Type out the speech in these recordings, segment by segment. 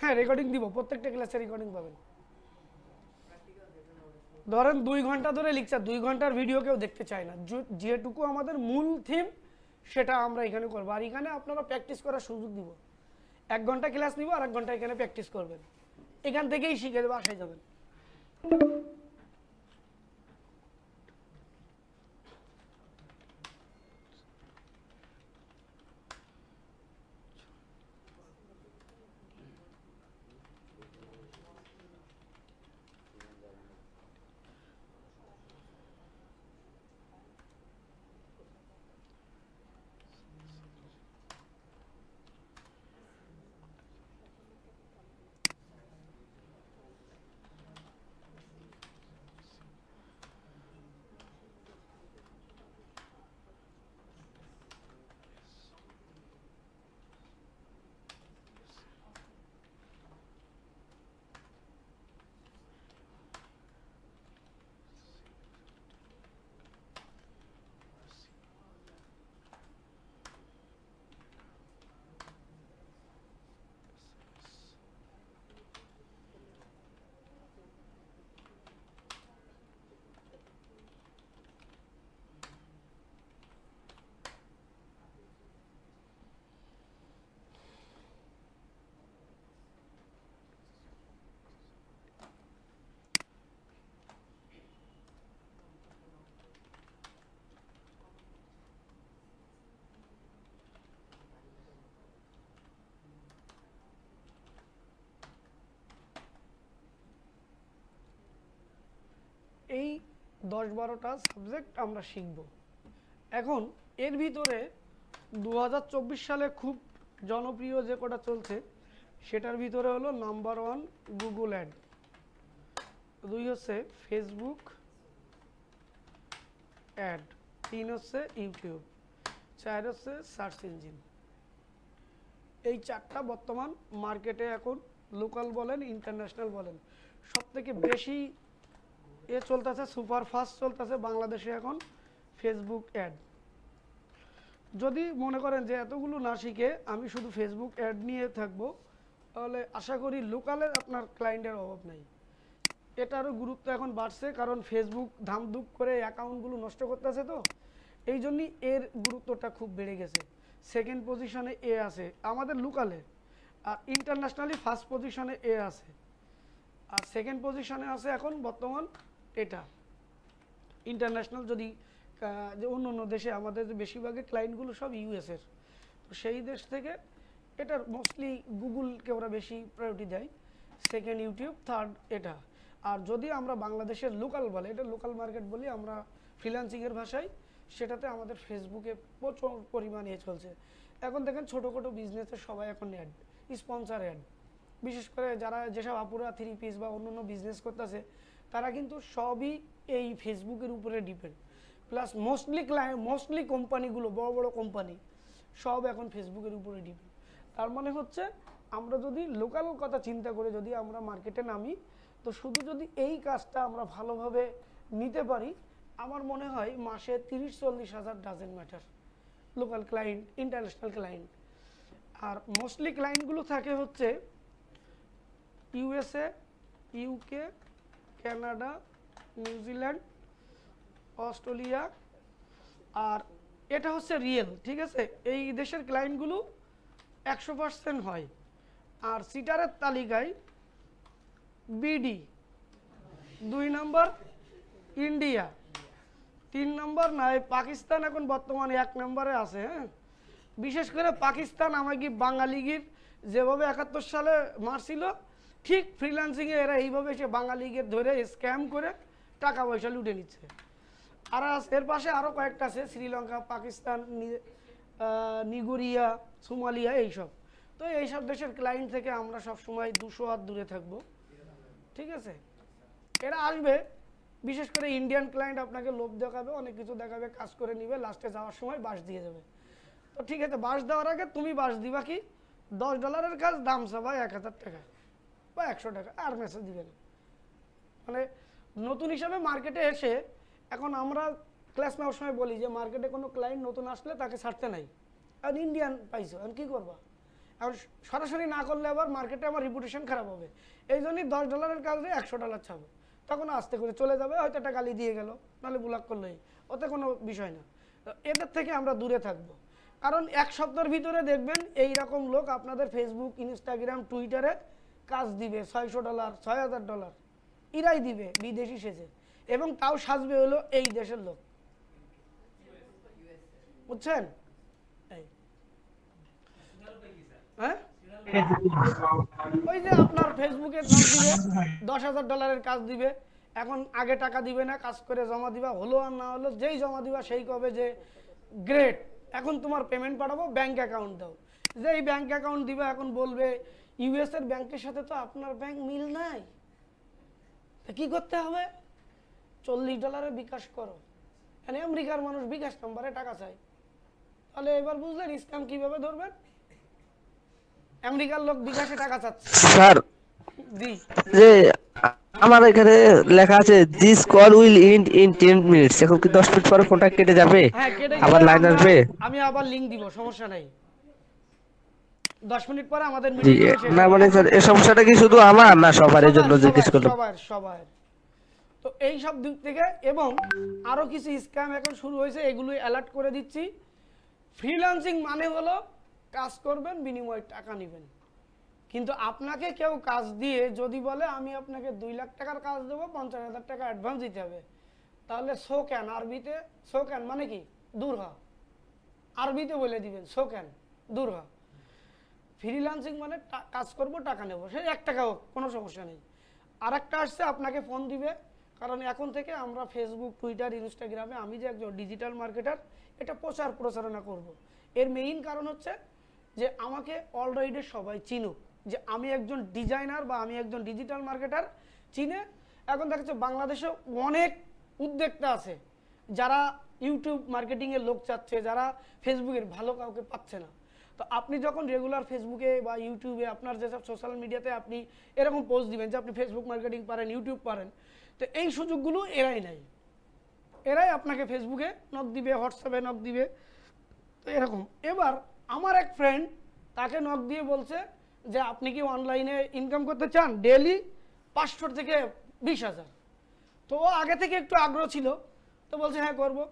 হ্যাঁ রেকর্ডিং দিব, প্রত্যেকটা ক্লাসে রেকর্ডিং পাবেন। ধরেন 2 ঘন্টা ধরে লেকচার, 2 ঘন্টার ভিডিও কেউ দেখতে চায় না, যেটুকু আমাদের মূল থিম সেটা আমরা এখানে করবো। আর এখানে আপনারা প্র্যাকটিস করার সুযোগ দিব, 1 ঘন্টা ক্লাস নিব আর 1 ঘন্টা এখানে প্র্যাকটিস করবেন, এখান থেকেই শিখে দেবো, বাসায় যাবেন। এই 10-12টা সাবজেক্ট আমরা শিখব। এখন এর ভিতরে 2024 সালে খুব জনপ্রিয় যে কটা চলছে সেটার ভিতরে হলো নাম্বার 1 গুগল অ্যাড, 2 হচ্ছে ফেসবুক অ্যাড, 3 হচ্ছে ইউটিউব, 4 হচ্ছে সার্চ ইঞ্জিন। এই 4টা বর্তমান মার্কেটে এখন লোকাল বলেন ইন্টারন্যাশনাল বলেন সবথেকে বেশি চলতেছে, সুপার ফাস্ট চলতেছে বাংলাদেশে এখন ফেসবুক অ্যাড। যদি মনে করেন যে এতগুলো না শিখে আমি শুধু ফেসবুক অ্যাড নিয়ে থাকবো, তাহলে আশা করি লোকালে আপনার ক্লায়েন্টের অভাব নেই। এটারও গুরুত্ব এখন বাড়ছে, কারণ ফেসবুক ধামধুপ করে অ্যাকাউন্টগুলো নষ্ট করতেছে, তো এই জন্যই এর গুরুত্বটা খুব বেড়ে গেছে। সেকেন্ড পজিশনে এ আছে আমাদের লোকালে, আর ইন্টারন্যাশনালি ফার্স্ট পজিশনে এ আছে, আর সেকেন্ড পজিশনে আছে এখন বর্তমান এটা। ইন্টারন্যাশনাল যদি যে অন্য অন্য দেশে আমাদের যে বেশিরভাগের ক্লায়েন্টগুলো সব ইউএসের, তো সেই দেশ থেকে এটার মোস্টলি গুগলকে ওরা বেশি প্রায়োরিটি দেয়, সেকেন্ড ইউটিউব, থার্ড এটা। আর যদি আমরা বাংলাদেশের লোকাল বলে, এটা লোকাল মার্কেট বলি আমরা ফ্রিল্যান্সিংয়ের ভাষায়, সেটাতে আমাদের ফেসবুকে প্রচুর পরিমাণে চলছে। এখন দেখেন ছোটোখাটো বিজনেসের সবাই এখন অ্যাড, স্পন্সার অ্যাড, বিশেষ করে যারা যেসব আপুরা 3 পিস বা অন্য অন্য বিজনেস করতেছে তারা কিন্তু সবই এই ফেসবুকের উপরে ডিপেন্ড। প্লাস মোস্টলি কোম্পানিগুলো, বড় বড় কোম্পানি সব এখন ফেসবুকের উপরে ডিপেন্ড। তার মানে হচ্ছে আমরা যদি লোকাল কথা চিন্তা করে যদি আমরা মার্কেটে নামি, তো শুধু যদি এই কাজটা আমরা ভালোভাবে নিতে পারি, আমার মনে হয় মাসে 30-40 হাজার doesn't matter, local client, international client. আর মোস্টলি ক্লায়েন্টগুলো থাকে হচ্ছে USA, UK, Canada, New Zealand, Australia, আর এটা হচ্ছে রিয়েল, ঠিক আছে। এই দেশের ক্লায়েন্টগুলো 100% হয়। আর সিটারের তালিকায় বিডি 2 নম্বর, ইন্ডিয়া 3 নম্বর, নয় পাকিস্তান এখন বর্তমানে 1 নম্বরে আছে। হ্যাঁ, বিশেষ করে পাকিস্তান আমাকে বাঙালিগির যেভাবে 71 সালে মারছিল, ঠিক ফ্রিল্যান্সিংয়ে এরা এইভাবে এসে বাঙালিগের ধরে স্ক্যাম করে টাকা পয়সা লুটে নিচ্ছে। আর এর পাশে আরও কয়েকটা আছে, শ্রীলঙ্কা, পাকিস্তান, নিগোরিয়া, সোমালিয়া, এইসব। তো এইসব দেশের ক্লায়েন্ট থেকে আমরা সব সময় 200 হাত দূরে থাকব, ঠিক আছে। এরা আসবে, বিশেষ করে ইন্ডিয়ান ক্লায়েন্ট আপনাকে লোভ দেখাবে, অনেক কিছু দেখাবে, কাজ করে নিবে, লাস্টে যাওয়ার সময় বাস দিয়ে যাবে। তো ঠিক আছে, বাস দেওয়ার আগে তুমি বাস দিবা কি, $10 কাজ, দাম চাবা 1000 টাকা বা 100 টাকা, আর মেসেজ দিবেন। মানে নতুন হিসাবে মার্কেটে এসে এখন আমরা ক্লাস নেওয়ার সময় বলি যে মার্কেটে কোনো ক্লায়েন্ট নতুন আসলে তাকে ছাড়তে নাই, আর ইন্ডিয়ান পাইছো, এখন কী করবা, আর সরাসরি না করলে আবার মার্কেটে আমার রিপুটেশন খারাপ হবে, এই জন্যই $10 কাজে $100 ছাড়বো, তখন আস্তে করে চলে যাবে, হয়তো একটা গালি দিয়ে গেল, নাহলে ব্লক করলেই, ওতে কোনো বিষয় না। এদের থেকে আমরা দূরে থাকবো, কারণ এক সপ্তাহের ভিতরে দেখবেন এই রকম লোক আপনাদের ফেসবুক, ইনস্টাগ্রাম, টুইটারে কাজ দিবে $600, $6000, এরাই দিবে বিদেশি সেজে, এবং তাও সাজবে হলো এই দেশের লোক, বুঝছেন? হ্যাঁ, ওই যে আপনার ফেসবুকে কাজ দিবে, $10,000 কাজ দিবে, এখন আগে টাকা দিবে না, কাজ করে জমা দিবা, হলো আর না হলো, যেই জমা দিবা সেই কবে যে গ্রেট, এখন তোমার পেমেন্ট পাঠাবো, ব্যাংক অ্যাকাউন্ট দাও, যেই ব্যাংক অ্যাকাউন্ট দিবে এখন বলবে ইউএস এর ব্যাংকের সাথে তো আপনার ব্যাংক মিল নাই, কি করতে হবে? $40 বিকাশ করো, মানে আমেরিকার মানুষ বিকাশ নাম্বারে টাকা চায়, তাহলে এবার বুঝলেন স্ক্যাম কিভাবে ধরবেন? আমেরিকার লোক বিকাশে টাকা চাচ্ছে। স্যার, জি, যে আমার এখানে লেখা আছে this call will end in 10 minutes, এখন কি 10 মিনিট পরে ফোনটা কেটে যাবে? হ্যাঁ কেটে আবার গেলে লাইন আসবে? আমি আবার লিংক দিব, সমস্যা নাই, 10 মিনিট পরে আমাদের জি, মিটিং না মানে স্যার এই সমস্যাটা কি শুধু আমার না সবার, এই জন্য জিজ্ঞেস করলাম। সবার। তো এই সব দিক থেকে, এবং আরো কিছু স্ক্যাম এখন শুরু হয়েছে, এগুলো অ্যালার্ট করে দিচ্ছি। ফ্রিল্যান্সিং মানে হলো কাজ করবেন, বিনিময়ে টাকা নেবেন, কিন্তু আপনাকে কেউ কাজ দিয়ে যদি বলে আমি আপনাকে 2 লাখ টাকার কাজ দেবো, 50,000 টাকা অ্যাডভান্স দিতে হবে, তাহলে শোকেন, আরবিতে শোকেন মানে কি? দূর হ, আরবিতে বলে দিবেন শোকেন, দূর হ। ফ্রিল্যান্সিং মানে কাজ করব, টাকা নেব, সে 1 টাকা হোক, কোনো সমস্যা নেই। আর একটা আসছে, আপনাকে ফোন দিবে, কারণ এখন থেকে আমরা ফেসবুক, টুইটার, ইনস্টাগ্রামে, আমি যে একজন ডিজিটাল মার্কেটার, এটা প্রচারণা করব। এর মেইন কারণ হচ্ছে যে আমাকে অলরেডি সবাই চিনুক, যে আমি একজন ডিজাইনার বা আমি একজন ডিজিটাল মার্কেটার চিনে। এখন দেখা যাচ্ছে বাংলাদেশে অনেক উদ্যোক্তা আছে যারা ইউটিউব মার্কেটিংয়ের লোক চাচ্ছে, যারা ফেসবুকের ভালো কাউকে পাচ্ছে না। তো আপনি যখন রেগুলার ফেসবুকে বা ইউটিউবে আপনার যেসব সোশ্যাল মিডিয়াতে আপনি এরকম পোস্ট দিবেন যে আপনি ফেসবুক মার্কেটিং পারেন, ইউটিউব পারেন, তো এই সুযোগগুলো এরাই নাই, এরাই আপনাকে ফেসবুকে নক দিবে, হোয়াটসঅ্যাপে নক দিবে, তো এরকম। এবার আমার এক ফ্রেন্ড, তাকে নক দিয়ে বলছে যে আপনি কি অনলাইনে ইনকাম করতে চান ডেইলি 500 থেকে 20,000। তো ও আগে থেকে একটু আগ্রহ ছিল, তো বলছে হ্যাঁ করবো।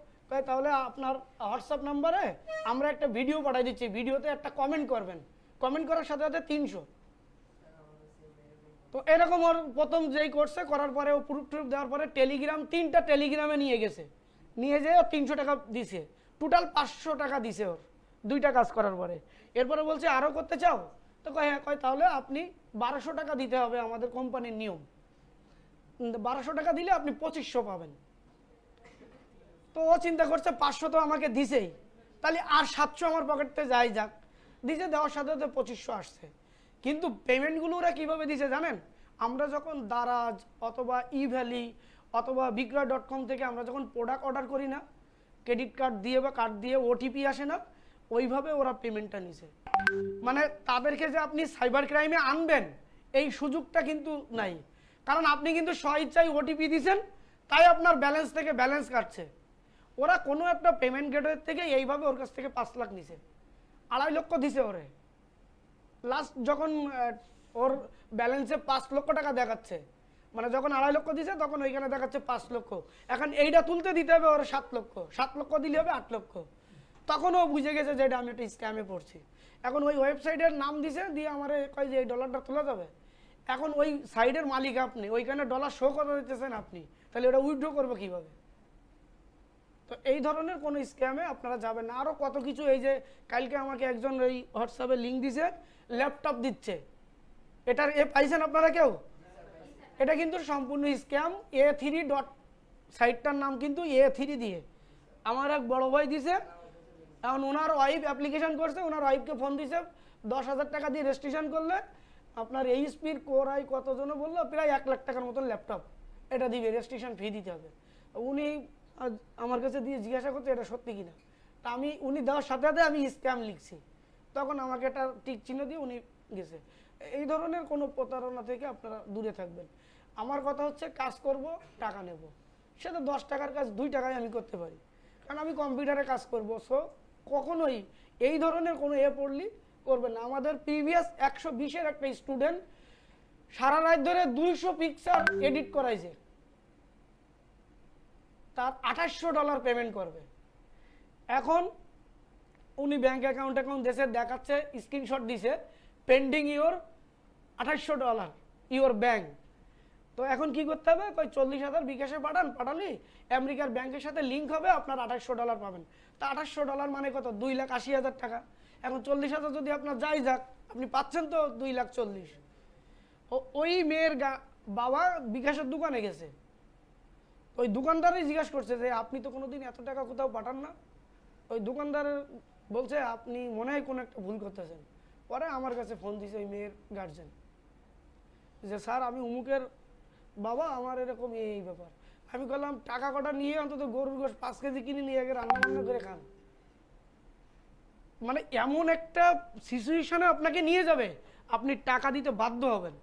তাহলে আপনার হোয়াটসঅ্যাপ নাম্বারে আমরা একটা ভিডিও পাঠাই দিচ্ছি, ভিডিওতে একটা কমেন্ট করবেন, কমেন্ট করার সাথে সাথে 300। তো এরকম ওর প্রথম যেই করছে, করার পরে ও প্রুফ দেওয়ার পরে টেলিগ্রাম, 3টা টেলিগ্রামে নিয়ে গেছে, নিয়ে যেয়ে 300 টাকা দিছে, টোটাল 500 টাকা দিছে ওর 2টা কাজ করার পরে। এরপরে বলছে আরও করতে চাও, তো কয় হ্যাঁ, কয় তাহলে আপনি 1200 টাকা দিতে হবে, আমাদের কোম্পানির নিয়ম, 1200 টাকা দিলে আপনি 2500 পাবেন। তো ও চিন্তা করছে 500 তো আমাকে দিছেই, তাহলে আর 700 আমার পকেটতে যাই যাক, দিছে, দেওয়ার সাথে সাথে 2500 আসছে। কিন্তু পেমেন্টগুলো ওরা কীভাবে দিছে জানেন? আমরা যখন দারাজ অথবা ইভ্যালি অথবা বিক্রয়.com থেকে আমরা যখন প্রোডাক্ট অর্ডার করি না, ক্রেডিট কার্ড দিয়ে বা কার্ড দিয়ে ওটিপি আসে না, ওইভাবে ওরা পেমেন্টটা নিছে। মানে তাদেরকে যে আপনি সাইবার ক্রাইমে আনবেন এই সুযোগটা কিন্তু নাই, কারণ আপনি কিন্তু স্বইচ্ছায় ওটিপি দিয়েছেন, তাই আপনার ব্যালেন্স থেকে ব্যালেন্স কাটছে। ওরা কোনো একটা পেমেন্ট গেটওয়ে থেকে এইভাবে ওর কাছ থেকে 5 লাখ নিছে, 2.5 লক্ষ দিছে ওরে। লাস্ট যখন ওর ব্যালেন্সে 5 লক্ষ টাকা দেখাচ্ছে, মানে যখন 2.5 লক্ষ দিছে তখন ওইখানে দেখাচ্ছে 5 লক্ষ, এখন এইটা তুলতে দিতে হবে ওরা 7 লক্ষ, 7 লক্ষ দিলে হবে 8 লক্ষ। তখন ও বুঝে গেছে যে এটা আমি একটা স্ক্যামে পড়ছি। এখন ওই ওয়েবসাইটের নাম দিছে, দিয়ে আমার কয় যে এই ডলারটা তোলা যাবে। এখন ওই সাইডের মালিক আপনি, ওইখানে ডলার শো করে দিতেছেন আপনি, তাহলে ওটা উইথড্র করবে কিভাবে? তো এই ধরনের কোনো স্ক্যামে আপনারা যাবেন না। আরও কত কিছু, এই যে কালকে আমাকে একজন এই হোয়াটসঅ্যাপে লিঙ্ক দিছে, ল্যাপটপ দিচ্ছে, এটার পাইছেন আপনারা কেউ? এটা কিন্তু সম্পূর্ণ স্ক্যাম। A3 সাইটটার নাম কিন্তু A3 দিয়ে আমার এক বড় ভাই দিছে। এখন ওনার ওয়াইফ অ্যাপ্লিকেশন করছে, ওনার ওয়াইফকে ফোন দিছে, 10,000 টাকা দিয়ে রেজিস্ট্রেশন করলে আপনার এইচপির কোর আই কতজন বললো, প্রায় 1 লাখ টাকার মতন ল্যাপটপ এটা দিবে, রেজিস্ট্রেশন ফি দিতে হবে। উনি আমার কাছে দিয়ে জিজ্ঞাসা করছে এটা সত্যি কিনা, তা আমি উনি দেওয়ার সাথে সাথে আমি স্ক্যাম লিখছি, তখন আমাকে একটা টিক চিহ্ন দিয়ে উনি গেছে। এই ধরনের কোনো প্রতারণা থেকে আপনারা দূরে থাকবেন। আমার কথা হচ্ছে কাজ করব, টাকা নেব, সেটা 10 টাকার কাজ 2 টাকায় আমি করতে পারি, কারণ আমি কম্পিউটারে কাজ করব। সো কখনোই এই ধরনের কোনো পড়লি করবেন না। আমাদের প্রিভিয়াস 120-এর একটা স্টুডেন্ট সারা রাত ধরে 200 পিকচার এডিট করাইছে, তার $2800 পেমেন্ট করবে। এখন উনি ব্যাংক অ্যাকাউন্ট দেশে দেখাচ্ছে, স্ক্রিনশট দিছে, পেন্ডিং ইওর $2800 ইওর ব্যাংক। তো এখন কি করতে হবে, কই 40,000 বিকাশে পাঠালি আমেরিকার ব্যাংকের সাথে লিঙ্ক হবে, আপনার $2800 পাবেন। তা $2800 মানে কত, 2,80,000 টাকা। এখন 40,000 যদি আপনার যাই যাক, আপনি পাচ্ছেন তো 2,40,000। ওই মেয়ের বাবা বিকাশের দোকানে গেছে, ওই দোকানদারই জিজ্ঞাসা করছে যে আপনি তো কোনোদিন এত টাকা কোথাও পাঠান না। ওই দোকানদার বলছে আপনি মনে হয় কোনো একটা ভুল করতেছেন। পরে আমার কাছে ফোন দিয়েছে ওই মেয়ের গার্জেন, যে স্যার আমি উমুকের বাবা, আমার এরকম এই ব্যাপার। আমি বললাম টাকা কটা নিয়ে অন্তত গরুর গোশ 5 কেজি কিনে নিয়ে আগে রান্না বান্না করে খান। মানে এমন একটা সিচুয়েশনে আপনাকে নিয়ে যাবে, আপনি টাকা দিতে বাধ্য হবেন।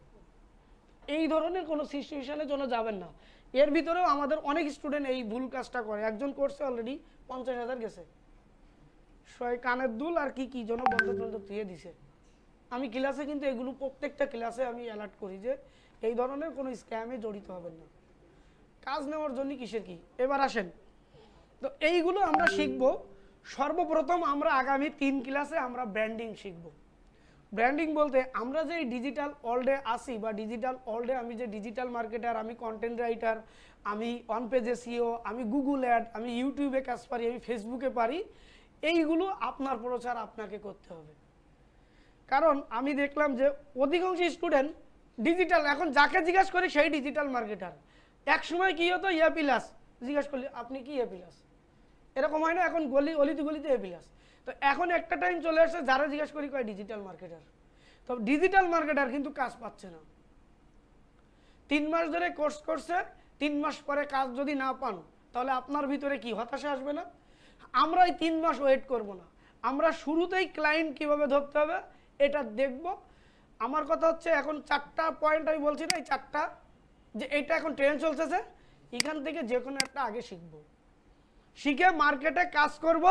এই ধরনের কোনো সিচুয়েশনে জন্য যাবেন না। এর ভিতরেও আমাদের অনেক স্টুডেন্ট এই ভুল কাজটা করে। একজন করছে অলরেডি 50,000 গেছে, কানের দুল আর কি কি জন্য বন্ধ দিয়ে দিছে। আমি ক্লাসে কিন্তু এগুলো প্রত্যেকটা ক্লাসে আমি অ্যালার্ট করি যে এই ধরনের কোনো স্ক্যামে জড়িত হবেন না। কাজ নেওয়ার জন্য কিসের কি। এবার আসেন, তো এইগুলো আমরা শিখবো। সর্বপ্রথম আমরা আগামী 3 ক্লাসে আমরা ব্র্যান্ডিং শিখব। ব্র্যান্ডিং বলতে আমরা যে ডিজিটাল ওয়ার্ল্ডে আসি, বা ডিজিটাল ওয়ার্ল্ডে আমি যে ডিজিটাল মার্কেটার, আমি কন্টেন্ট রাইটার, আমি অন পেজে সিও, আমি গুগল অ্যাড, আমি ইউটিউবে কাজ পারি, আমি ফেসবুকে পারি, এইগুলো আপনার প্রচার আপনাকে করতে হবে। কারণ আমি দেখলাম যে অধিকাংশ স্টুডেন্ট ডিজিটাল, এখন যাকে জিজ্ঞাসা করি সেই ডিজিটাল মার্কেটার। এক সময় কি হতো, ইয়া প্লাস জিজ্ঞাসা করলে আপনি কি এ প্লাস, এরকম হয় না, এখন অলিতে এ প্লাস। তো এখন একটা টাইম চলে আসছে যারা জিজ্ঞাসা করি কয় ডিজিটাল মার্কেটার। তো ডিজিটাল মার্কেটার কিন্তু কাজ পাচ্ছে না। 3 মাস ধরে কোর্স করছে, 3 মাস পরে কাজ যদি না পান, তাহলে আপনার ভিতরে কি হতাশা আসবে না? আমরা এই 3 মাস ওয়েট করব না, আমরা শুরুতেই ক্লায়েন্ট কিভাবে ধরতে হবে এটা দেখব। আমার কথা হচ্ছে এখন 4টা পয়েন্ট আমি বলছি না, এই 4টা, যে এইটা এখন ট্রেন্ড চলতেছে, এখান থেকে যে কোনো একটা আগে শিখবো, শিখে মার্কেটে কাজ করব,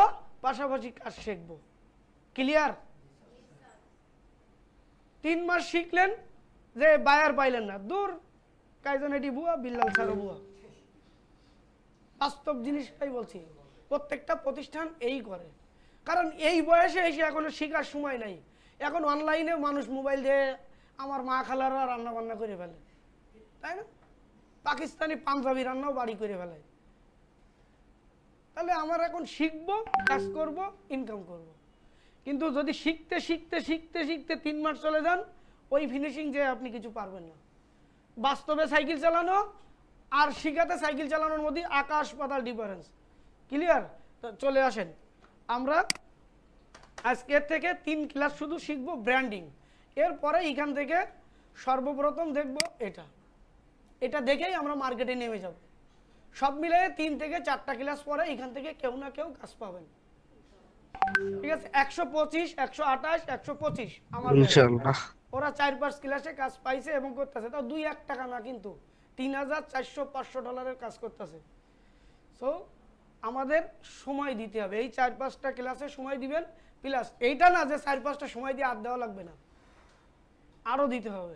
পাশাপাশি কাজ শিখব। ক্লিয়ার? 3 মাস শিখলেন যে বায়ার পাইলেন না, দূর কাইজন এটি বুয়া, বিল্লাল সারো বুয়া। বাস্তব জিনিসটাই বলছি, প্রত্যেকটা প্রতিষ্ঠান এই করে। কারণ এই বয়সে এসে এখনো শেখার সময় নাই। এখন অনলাইনে মানুষ মোবাইল দিয়ে আমার মা খালারা রান্না বান্না করে ফেলে, তাই না? পাকিস্তানি পাঞ্জাবি রান্নাও বাড়ি করে ফেলে। তাহলে আমার এখন শিখবো, কাজ করব, ইনকাম করব। কিন্তু যদি শিখতে শিখতে শিখতে শিখতে 3 মাস চলে যান, ওই ফিনিশিং যে আপনি কিছু পারবেন না। বাস্তবে সাইকেল চালানো আর শিখাতে সাইকেল চালানোর মধ্যে আকাশ পাতাল ডিফারেন্স। ক্লিয়ার? তো চলে আসেন, আমরা আজকের থেকে 3 ক্লাস শুধু শিখবো ব্র্যান্ডিং। এরপরে এখান থেকে সর্বপ্রথম দেখব এটা দেখেই আমরা মার্কেটে নেমে যাব। সব মিলে 3 থেকে 4টা ক্লাস পরে এখান থেকে কেউ না কেউ কাজ পাবেন। ঠিক আছে? 125, 128, 125 আমার ইনশাআল্লাহ ওরা 4-5 ক্লাসে কাজ পাইছে এবং করতেছে। তাও 2-1 টাকা না, কিন্তু $3,400-500 কাজ করতেছে। সো আমাদের সময় দিতে হবে, এই 4-5টা ক্লাসে সময় দিবেন। প্লাস এইটা না যে 4-5টা সময় দিয়ে আর দেওয়া লাগবে না, আরও দিতে হবে।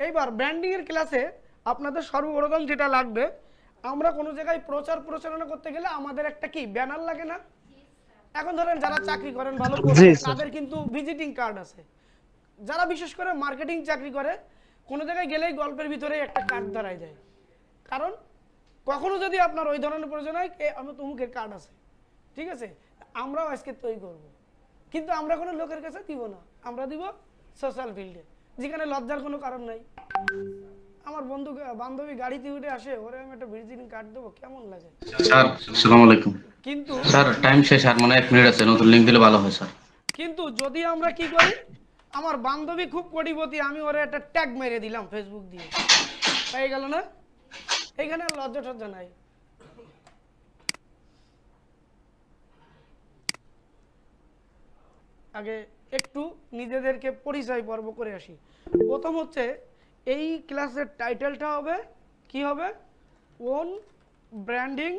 এইবার ব্র্যান্ডিং এর ক্লাসে আপনাদের সর্বপ্রথম যেটা লাগবে, আমরা কোনো জায়গায় প্রচারণা করতে গেলে আমাদের একটা কি ব্যানার লাগে না? এখন ধরেন যারা চাকরি করেন ভালো করে, তাদের কিন্তু ভিজিটিং কার্ড আছে। যারা বিশেষ করে মার্কেটিং চাকরি করে, কোনো জায়গায় গেলেই গল্পের ভিতরে একটা কার্ড ধরাই দেয়। কারণ কখনো যদি আপনার ওই ধরনের প্রয়োজন হয়, আমার অমুকের কার্ড আছে, ঠিক আছে, আমরাও আজকে তৈরি করব। কিন্তু আমরা কোনো লোকের কাছে দিব না, আমরা দিব সোশ্যাল ফিল্ডে, যেখানে লজ্জার কোনো কারণ নাই। আমার বান্ধবী গাড়িতে উঠে আসে, ওরে আমি একটা ভিজিটিং কার্ড দেবো, কেমন লাগে? স্যার আসসালামু আলাইকুম। কিন্তু স্যার টাইম শেষ, আর মানে 1 মিনিট আছে, নতুন লিংক দিলে ভালো হয় স্যার। কিন্তু যদি আমরা কি করি, আমার বান্ধবী খুব কোটিপতি, আমি ওরে একটা ট্যাগ মেরে দিলাম ফেসবুক দিয়ে, হয়ে গেল না? এইখানে লজ্জা টজ্জা নাই। আগে একটু নিজেদেরকে পরিচয় পর্ব করে আসি। প্রথম হচ্ছে এই ক্লাসের টাইটেলটা হবে কি হবে, ওন ব্র্যান্ডিং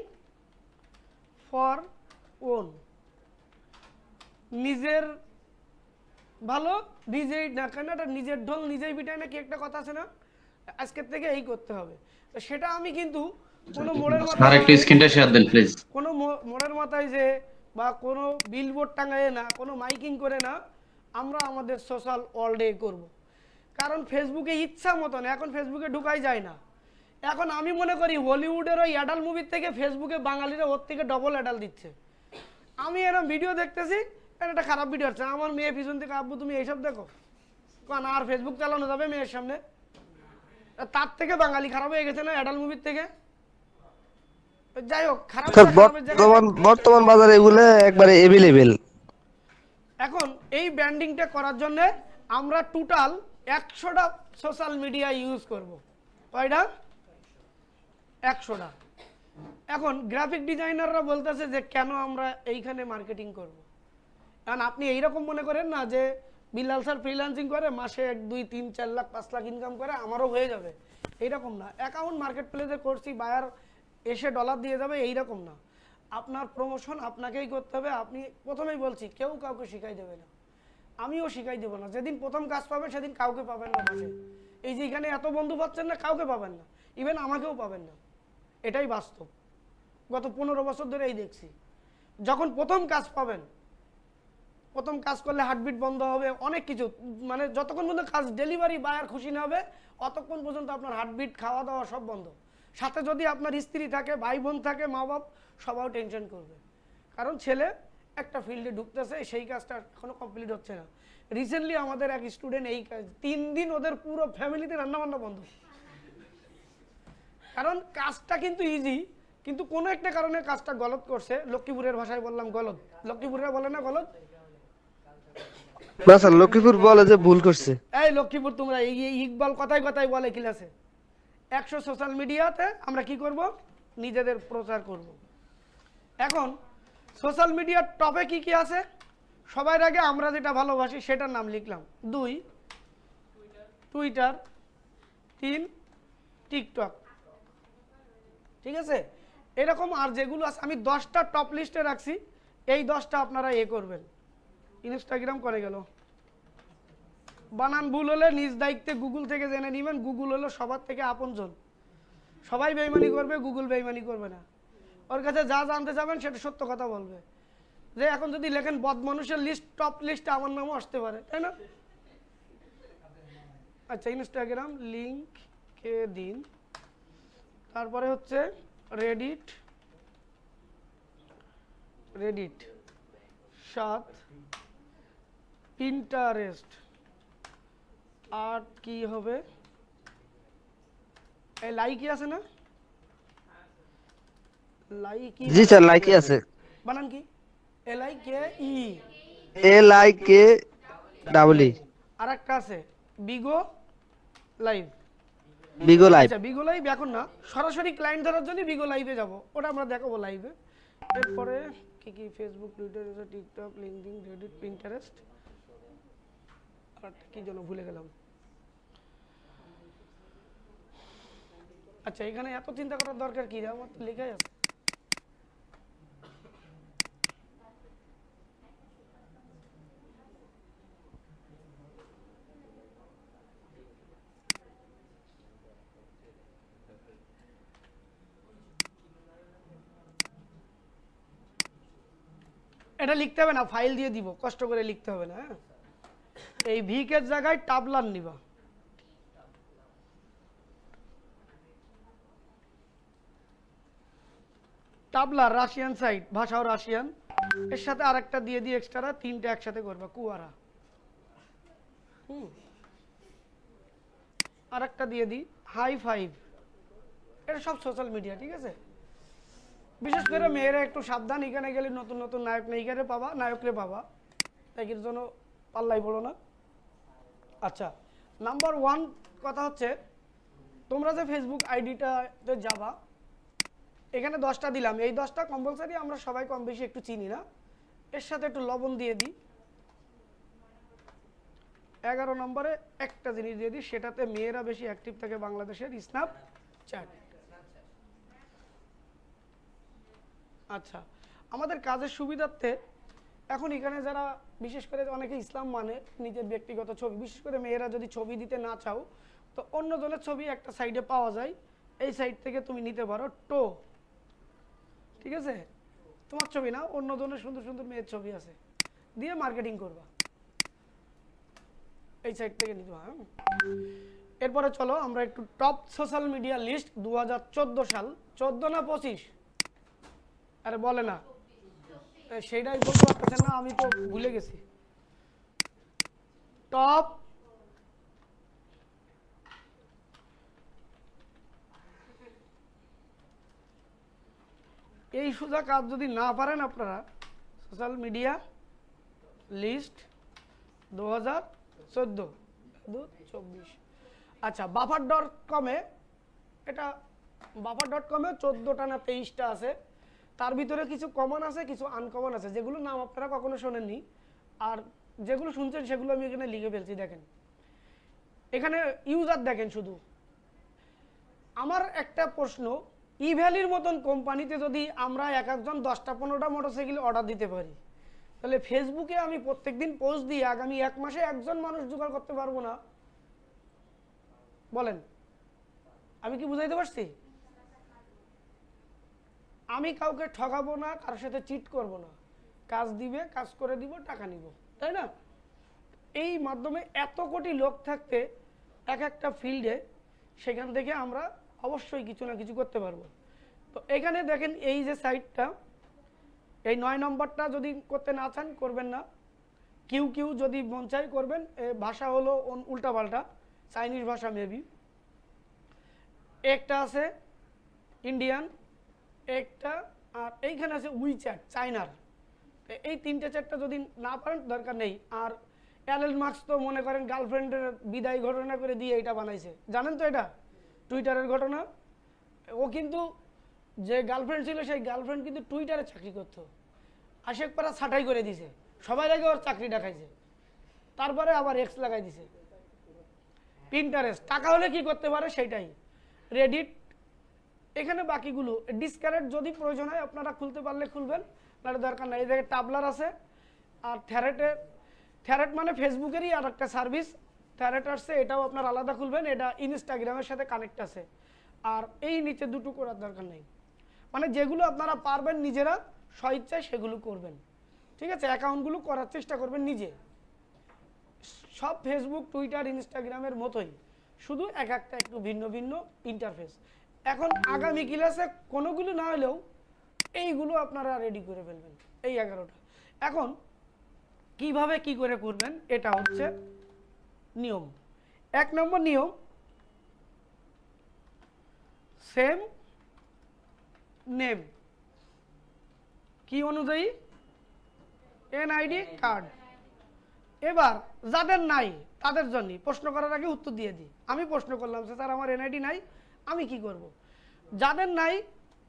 ফর ওন। নিজের ভালো নিজেই না কেন এটা নিজের ঢোল নিজেই পিটায় না কি একটা কথা আছে না, আজকের থেকে এই করতে হবে। তো সেটা আমি কিন্তু কোনো মোড়ের স্যার মাথায় একটু স্ক্রিনটা শেয়ার দেন প্লিজ। কোনো মোড়ের মাথায় যে বা কোনো বিলবোর্ড টাঙায় না, কোনো মাইকিং করে না, আমরা আমাদের সোশ্যাল ওয়ার্ল্ডে করব। কারণ ফেসবুকে ইচ্ছা মতন এখন ফেসবুকে ঢুকাই যায় না। এখন আমি মনে করি হলিউডের ওই অ্যাডাল মুভির থেকে ফেসবুকে বাঙালিরা ওর থেকে ডবল অ্যাডাল দিচ্ছে। আমি এরকম ভিডিও দেখতেছি, একটা খারাপ ভিডিও হচ্ছে, আমার মেয়ে পিছন থেকে আব্বু তুমি এইসব দেখো, কারণ আর ফেসবুক চালানো যাবে মেয়ের সামনে? তার থেকে বাঙালি খারাপ হয়ে গেছে না অ্যাডাল মুভির থেকে? যাই হোক, খারাপ বর্তমান বাজারে এগুলো একবারে এভেলেবেল। এখন এই ব্র্যান্ডিংটা করার জন্য আমরা টোটাল 100টা সোশ্যাল মিডিয়া ইউজ করব। কয়টা? 100টা। এখন গ্রাফিক ডিজাইনাররা বলতেছে যে কেন আমরা এইখানে মার্কেটিং করব। কারণ আপনি এইরকম মনে করেন না যে বিল্লাল স্যার ফ্রিল্যান্সিং করে মাসে 1, 2, 3, 4 লাখ 5 লাখ ইনকাম করে আমারও হয়ে যাবে, এইরকম না। অ্যাকাউন্ট মার্কেট প্লেসে করছি, বায়ার এসে ডলার দিয়ে যাবে, এইরকম না। আপনার প্রমোশন আপনাকেই করতে হবে। আপনি প্রথমেই বলছি কেউ কাউকে শিখাই দেবে না, আমিও শিখাই দেবো না। যেদিন প্রথম কাজ পাবেন সেদিন কাউকে পাবেন না পাশে। এই যে এখানে এত বন্ধু পাচ্ছেন না, কাউকে পাবেন না, ইভেন আমাকেও পাবেন না, এটাই বাস্তব। গত 15 বছর ধরে এই দেখছি। যখন প্রথম কাজ পাবেন, প্রথম কাজ করলে হার্টবিট বন্ধ হবে, অনেক কিছু, মানে যতক্ষণ পর্যন্ত কাজ ডেলিভারি বায়ার খুশি না হবে অতক্ষণ পর্যন্ত আপনার হার্টবিট, খাওয়া দাওয়া সব বন্ধ। সাথে যদি আপনার স্ত্রী থাকে, ভাই বোন থাকে, মা বাপ, সবাই টেনশন করবে। কারণ ছেলে একটা ফিল্ডে ঢুকতেছে, সেই কাজটা এখনো কমপ্লিট হচ্ছে না। রিসেন্টলি আমাদের এক স্টুডেন্ট এই কাজ 3 দিন ওদের পুরো ফ্যামিলিতে রান্নাবান্না বন্ধ। কারণ কাজটা কিন্তু ইজি, কিন্তু কোনো একটা কারণে কাজটা গলত করছে। লক্ষ্মীপুরের ভাষায় বললাম গলত, লক্ষ্মীপুরে বলে না গলত? না স্যার, লক্ষ্মীপুর বলে যে ভুল করছে। এই লক্ষ্মীপুর তোমরা এই ইকবাল কথায় কথায় বলে ক্লাসে। 100 সোশ্যাল মিডিয়াতে আমরা কি করব? নিজেদের প্রচার করব। এখন সোশ্যাল মিডিয়ার টপে কি কি আছে? সবার আগে আমরা যেটা ভালোবাসি সেটার নাম লিখলাম। 2 টুইটার, 3 টিকটক, ঠিক আছে? এরকম আর যেগুলো আছে আমি 10টা টপ লিস্টে রাখছি, এই 10টা আপনারা করবেন। ইনস্টাগ্রাম করে গেল, বানান ভুল হলে নিজ দায়িত্বে গুগল থেকে জেনে নেবেন। গুগল হলো সবার থেকে আপনজন, সবাই বেইমানি করবে, গুগল বেইমানি করবে না। ওর কাছে যা জানতে যাবেন সেটা সত্য কথা বলবে। যে এখন যদি লেখেন বদ মানুষের লিস্ট, টপ লিস্টে আমার নামও আসতে পারে, তাই না? আচ্ছা, ইনস্টাগ্রাম লিংক কে দিন, তারপরে হচ্ছে রেডিট, 7 পিন্টারেস্ট, 8 কি হবে? এই লাইকি আছে না? লাইকি, জি স্যার, লাইকি আছে। বানান কি? LIKE। LIKEE। আর একটা আছে বিগো লাইভ। বিগো লাইভ। আচ্ছা, বিগো লাইভ এখন না, সরাসরি ক্লায়েন্ট ধরার জন্য বিগো লাইভে যাব, ওটা আমরা দেখাবো লাইভে। এরপরে কি কি? Facebook, Twitter, TikTok, LinkedIn, Reddit, Pinterest, আর কি যেন ভুলে গেলাম। আচ্ছা, এখানে এত চিন্তা করার দরকার কি? আমার তো লেখাই আছে। এটা লিখতে হবে না, ফাইল দিয়ে দিব, কষ্ট করে লিখতে হবে না। হ্যাঁ, এই ভিকের জায়গায় টাবলার নিবা। টাবলার রাশিয়ান সাইট, ভাষাও রাশিয়ান, এর সাথে আরেকটা দিয়ে দিই এক্সট্রা, 3টে একসাথে করবা, কুয়ারা। আরেকটা দিয়ে দিই হাই ফাইভ। এটা সব সোশ্যাল মিডিয়া, ঠিক আছে? বিশেষ করে মেয়েরা একটু সাবধান, এখানে গেলে নতুন নতুন নায়ক নায়িকারে পাবা, নায়করে পাবা, তাই এর জন্য পাল্লাই পড়ো না। আচ্ছা, নাম্বার 1 কথা হচ্ছে, তোমরা যে ফেসবুক আইডিটাতে যাবা, এখানে 10টা দিলাম, এই 10টা কম্পালসারি, আমরা সবাই কম বেশি একটু চিনি না, এর সাথে একটু লবণ দিয়ে দিই। 11 নম্বরে একটা জিনিস দিয়ে দিই, সেটাতে মেয়েরা বেশি অ্যাক্টিভ থাকে, বাংলাদেশের স্ন্যাপচ্যাট। আচ্ছা, আমাদের কাজের সুবিধার্থে এখন এখানে যারা বিশেষ করে অনেকে ইসলাম মানে নিজের ব্যক্তিগত ছবি, বিশেষ করে মেয়েরা যদি ছবি দিতে না চাও তো অন্যজনের ছবি একটা সাইডে পাওয়া যায়, এই সাইড থেকে তুমি নিতে পারো টো, ঠিক আছে, তোমার ছবি না অন্যজনের সুন্দর সুন্দর মেয়ের ছবি আছে দিয়ে মার্কেটিং করবা, এই সাইড থেকে নিতে হয়। এরপরে চলো আমরা একটু টপ সোশ্যাল মিডিয়া লিস্ট 2014 সাল, 14 না 25, আরে বলে না সেইটাই বলতে পারতেছেন না, আমি তো ভুলে গেছি। টপ এই সোজা কাজ যদি না পারেন আপনারা, সোশ্যাল মিডিয়া লিস্ট 2014-24। আচ্ছা বাফার.কমে, এটা বাফার.কমে 14টা না 23টা আছে, তার ভিতরে কিছু কমন আছে কিছু আনকমন আছে, যেগুলো নাম আপনারা কখনো শোনেননি, আর যেগুলো শুনছেন সেগুলো আমি এখানে লিখে ফেলছি। দেখেন এখানে ইউজার দেখেন শুধু। আমার একটা প্রশ্ন, ই ভ্যালির মতন কোম্পানিতে যদি আমরা এক একজন 10টা-15টা মোটরসাইকেল অর্ডার দিতে পারি, তাহলে ফেসবুকে আমি প্রত্যেকদিন পোস্ট দিয়ে আগামী 1 মাসে একজন মানুষ জোগাড় করতে পারবো না? বলেন, আমি কি বুঝাইতে পারছি? আমি কাউকে ঠকাবো না, কারোর সাথে চিট করব না, কাজ দিবে কাজ করে দিব, টাকা নিব, তাই না? এই মাধ্যমে এত কোটি লোক থাকতে এক একটা ফিল্ডে, সেখান থেকে আমরা অবশ্যই কিছু না কিছু করতে পারবো। তো এখানে দেখেন এই যে সাইটটা, এই 9 নম্বরটা যদি করতে না চান করবেন না, কিউ কিউ যদি মন চাই করবেন। ভাষা হলো উল্টাপাল্টা, চাইনিজ ভাষা মেবি। একটা আছে ইন্ডিয়ান, একটা আর এইখানে আছে উইচ্যাট চায়নার। এই 3-4টা যদি না পারেন দরকার নেই। আর এলন মাস্ক তো মনে করেন গার্লফ্রেন্ডের বিদায় ঘটনা করে দিয়ে এটা বানাইছে, জানেন তো? এটা টুইটারের ঘটনা। ও কিন্তু যে গার্লফ্রেন্ড ছিল সেই গার্লফ্রেন্ড কিন্তু টুইটারে চাকরি করতো, আশেক পাড়া ছাঁটাই করে দিছে, সবাই আগে ওর চাকরি দেখাইছে, তারপরে আবার এক্স লাগাই দিছে। পিন্টারেস্ট টাকা হলে কি করতে পারে সেটাই। রেডিট, এখানে বাকিগুলো ডিসকারেক্ট যদি প্রয়োজন হয় আপনারা খুলতে পারলে খুলবেন, নাহলে দরকার নাই। এই জায়গায় টাবলার আছে। আর থ্যারেট মানে ফেসবুকেরই আর একটা সার্ভিস, থ্যারেট আসছে, এটাও আপনার আলাদা খুলবেন, এটা ইনস্টাগ্রামের সাথে কানেক্ট আছে। আর এই নিচে দুটো করার দরকার নেই, মানে যেগুলো আপনারা পারবেন নিজেরা স্বইচ্ছায় সেগুলো করবেন, ঠিক আছে? অ্যাকাউন্টগুলো করার চেষ্টা করবেন নিজে, সব ফেসবুক টুইটার ইনস্টাগ্রামের মতোই, শুধু এক একটা একটু ভিন্ন ভিন্ন ইন্টারফেস। এখন আগামী ক্লাসে কোনোগুলো না হলেও এইগুলো আপনারা রেডি করে ফেলবেন, এই 11টা। এখন কিভাবে কি করে করবেন এটা হচ্ছে নিয়ম। 1 নম্বর নিয়ম, সেম নেম, কি অনুযায়ী? NID card. এবার যাদের নাই তাদের জন্য প্রশ্ন করার আগে উত্তর দিয়ে দিই। আমি প্রশ্ন করলাম স্যার আমার এনআইডি নাই, আমি কি করব? যাদের নাই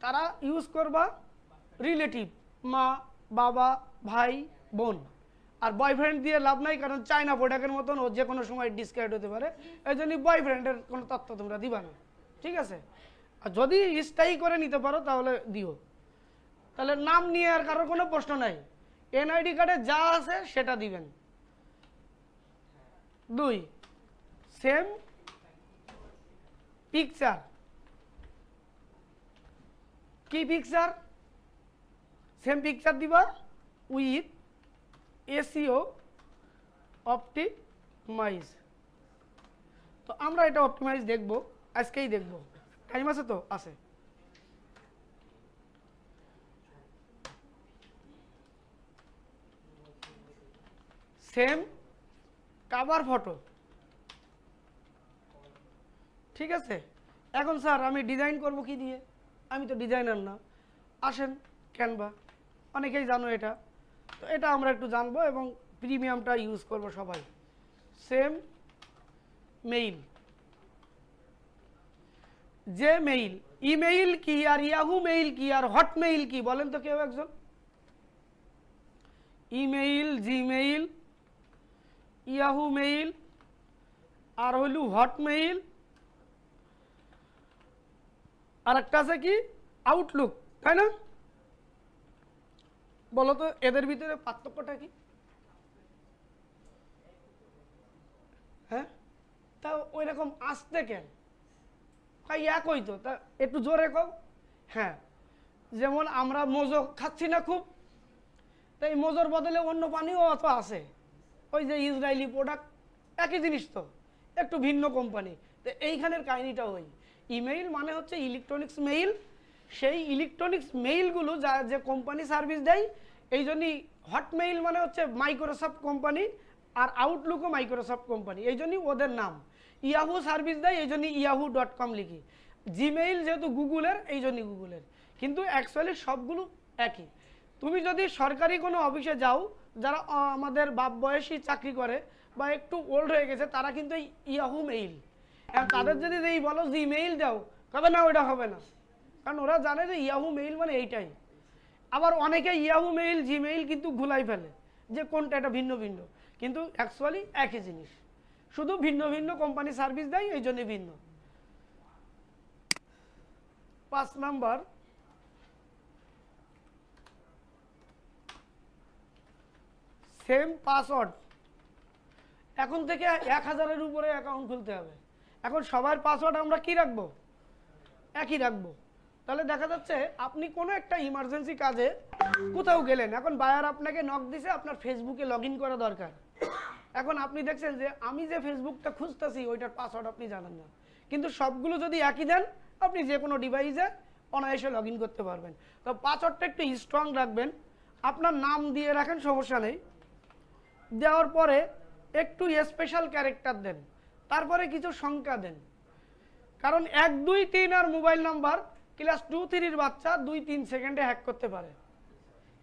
তারা ইউজ করবা রিলেটিভ, মা বাবা ভাই বোন। আর বয়ফ্রেন্ড দিয়ে লাভ নাই, কারণ চায়না প্রোডাক্টের মতন ও যে কোনো সময় ডিসকার্ড হতে পারে, এই জন্য বয়ফ্রেন্ডের কোনো তথ্য তোমরা দিবা না, ঠিক আছে? আর যদি স্থায়ী করে নিতে পারো তাহলে দিও, তাহলে নাম নিয়ে আর কারোর কোনো প্রশ্ন নাই, এনআইডি কার্ডে যা আছে সেটা দিবেন। 2, সেম পিকচার। কি পিকচার? সেম পিকচার দিবা উইথ এসইও অপটিমাইজ। তো আমরা এটা অপটিমাইজ দেখব, আজকেই দেখব, টাইম আছে তো? আছে। সেম কভার ফটো, ঠিক আছে? এখন স্যার আমি ডিজাইন করব কি দিয়ে? আমি তো ডিজাইনার না। আসেন ক্যানভা, অনেকেই জানো এটা, তো এটা আমরা একটু জানবো এবং প্রিমিয়ামটা ইউজ করব সবাই। সেম মেইল, যে মেইল, ইমেইল কি আর ইয়াহু মেইল কি আর হটমেইল কি বলেন তো কেউ একজন? ইমেইল, জিমেইল, ইয়াহু মেইল আর হইল হটমেইল, আর একটা আছে কি আউটলুক, তাই না? বলো তো এদের ভিতরে পার্থক্যটা কি? হ্যাঁ, তা ওই রকম আসতে কেন? একই তো, তা একটু জোরে কও। হ্যাঁ, যেমন আমরা মোজো খাচ্ছি না খুব, তাই মোজোর বদলে অন্য পানিও অত আছে, ওই যে ইসরায়েলি প্রোডাক্ট, একই জিনিস তো, একটু ভিন্ন কোম্পানি। তো এইখানের কাহিনীটা ওই ইমেইল মানে হচ্ছে ইলেকট্রনিক্স মেইল। সেই ইলেকট্রনিক্স মেইলগুলো যা যে কোম্পানি সার্ভিস দেয়, এই জন্যই হটমেইল মানে হচ্ছে মাইক্রোসফট কোম্পানি, আর আউটলুকও মাইক্রোসফট কোম্পানি, এই জন্যই ওদের নাম। ইয়াহু সার্ভিস দেয়, এই জন্যই yahoo.com লিখি। জিমেইল যেহেতু গুগলের, এই জন্যই গুগলের, কিন্তু অ্যাকচুয়ালি সবগুলো একই। তুমি যদি সরকারি কোনো অফিসে যাও, যারা আমাদের বাপ বয়সী চাকরি করে বা একটু ওল্ড হয়ে গেছে, তারা কিন্তু এই ইয়াহু মেইল, তাদের যদি এই বলো জিমেইল দাও, কবে না ওইটা হবে না, কারণ ওরা জানে যে ইয়াহু মেইল মানে এইটাই। আবার অনেকে ইয়াহু মেইল জিমেইল কিন্তু ভুলাই ফেলে যে কোনটা, এটা ভিন্ন ভিন্ন, কিন্তু অ্যাকচুয়ালি একই জিনিস, শুধু ভিন্ন ভিন্ন কোম্পানি সার্ভিস দেয়, এই জন্য ভিন্ন। 5 নাম্বার, সেম পাসওয়ার্ড। এখন থেকে 1000-এর উপরে অ্যাকাউন্ট খুলতে হবে। এখন সবার পাসওয়ার্ড আমরা কি রাখবো? একই রাখবো। তাহলে দেখা যাচ্ছে আপনি কোনো একটা ইমার্জেন্সি কাজে কোথাও গেলেন, এখন বায়ার আপনাকে নক দিছে, আপনার ফেসবুকে লগ ইন করা দরকার। এখন আপনি দেখছেন যে আমি যে ফেসবুকটা খুঁজতেছি ওইটার পাসওয়ার্ড আপনি জানেন না, কিন্তু সবগুলো যদি একই দেন, আপনি যে কোনো ডিভাইসে অনায়াসে লগ ইন করতে পারবেন। তো পাসওয়ার্ডটা একটু স্ট্রং রাখবেন। আপনার নাম দিয়ে রাখেন, সমস্যা নেই। দেওয়ার পরে একটু স্পেশাল ক্যারেক্টার দেন, তারপরে কিছু সংখ্যা দেন, কারণ 1, 2, 3 আর মোবাইল নাম্বার ক্লাস 2, 3-র বাচ্চা 2-3 সেকেন্ডে হ্যাক করতে পারে।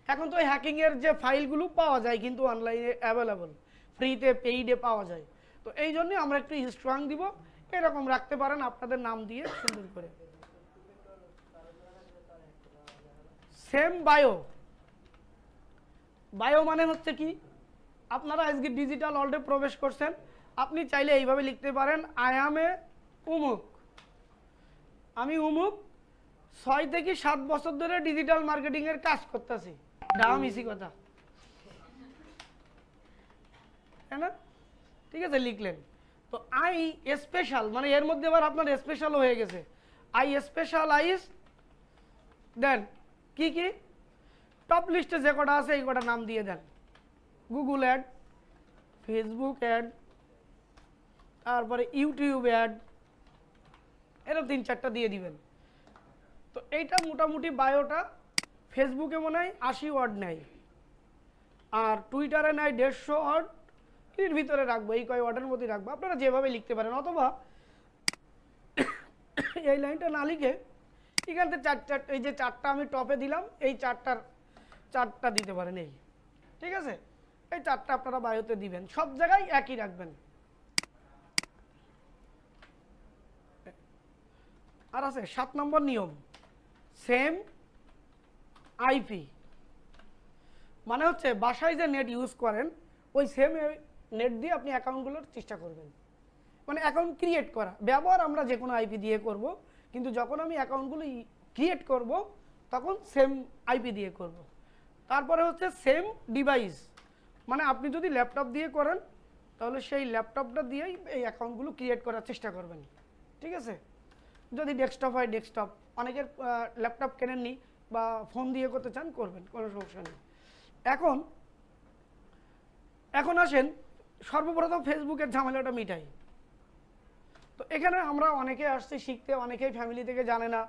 এখন তো হ্যাকিংয়ের যে ফাইলগুলো পাওয়া যায় কিন্তু অনলাইনে অ্যাভেলেবল, ফ্রিতে পেইডে পাওয়া যায়। তো এই জন্যে আমরা একটু স্ট্রং দিব, এরকম রাখতে পারেন আপনাদের নাম দিয়ে সুন্দর করে। Same bio. বায়ো মানে হচ্ছে কি, আপনারা আজকে ডিজিটাল ওয়ার্ল্ডে প্রবেশ করছেন, আপনি চাইলে এইভাবে লিখতে পারেন, আই অ্যাম এ উমুক, আমি উমুক 6 থেকে 7 বছর ধরে ডিজিটাল মার্কেটিং এর কাজ করতেছি। দাম ইসি কথা, তাই না? ঠিক আছে, লিখলেন। তো আই স্পেশাল মানে এর মধ্যে আবার আপনার স্পেশাল হয়ে গেছে, আই স্পেশালাইজ দেন কি কি টপ লিস্টে যে কটা আছে এই কটা নাম দিয়ে দেন। গুগল অ্যাড, ফেসবুক অ্যাড, তারপরে ইউটিউব অ্যাড, এরকম 3-4টা দিয়ে দিবেন। তো এইটা মোটামুটি বায়োটা। ফেসবুকে মনে হয় 80 ওয়ার্ড নেয়, আর টুইটারে নেয় 150 ওয়ার্ড। এর ভিতরে রাখবো, এই কয় ওয়ার্ডের মধ্যে রাখবো, আপনারা যেভাবে লিখতে পারেন। অথবা এই লাইনটা না লিখে এখান থেকে এই যে 4টা আমি টপে দিলাম, এই 4টা দিতে পারেন। এই ঠিক আছে, এই 4টা আপনারা বায়োতে দিবেন, সব জায়গায় একই রাখবেন। আর আছে 7 নম্বর নিয়ম, সেম আইপি। মানে হচ্ছে বাসায় যে নেট ইউজ করেন ওই সেম নেট দিয়ে আপনি অ্যাকাউন্টগুলোর চেষ্টা করবেন, মানে অ্যাকাউন্ট ক্রিয়েট করা। ব্যবহার আমরা যে কোনো আইপি দিয়ে করব, কিন্তু যখন আমি অ্যাকাউন্টগুলো ক্রিয়েট করব তখন সেম আইপি দিয়ে করব। তারপরে হচ্ছে সেম ডিভাইস, মানে আপনি যদি ল্যাপটপ দিয়ে করেন তাহলে সেই ল্যাপটপটা দিয়েই এই অ্যাকাউন্টগুলো ক্রিয়েট করার চেষ্টা করবেন। ঠিক আছে, যদি ডেস্কটপ হয় ডেস্কটপ, অনেকের ল্যাপটপ কেনেননি বা ফোন দিয়ে করতে চান, করবেন, কোনো সমস্যা নেই। এখন আসেন সর্বপ্রথম ফেসবুকের ঝামেলাটা মিটাই। তো এখানে আমরা অনেকে আসছি শিখতে, অনেকেই ফ্যামিলি থেকে জানে না,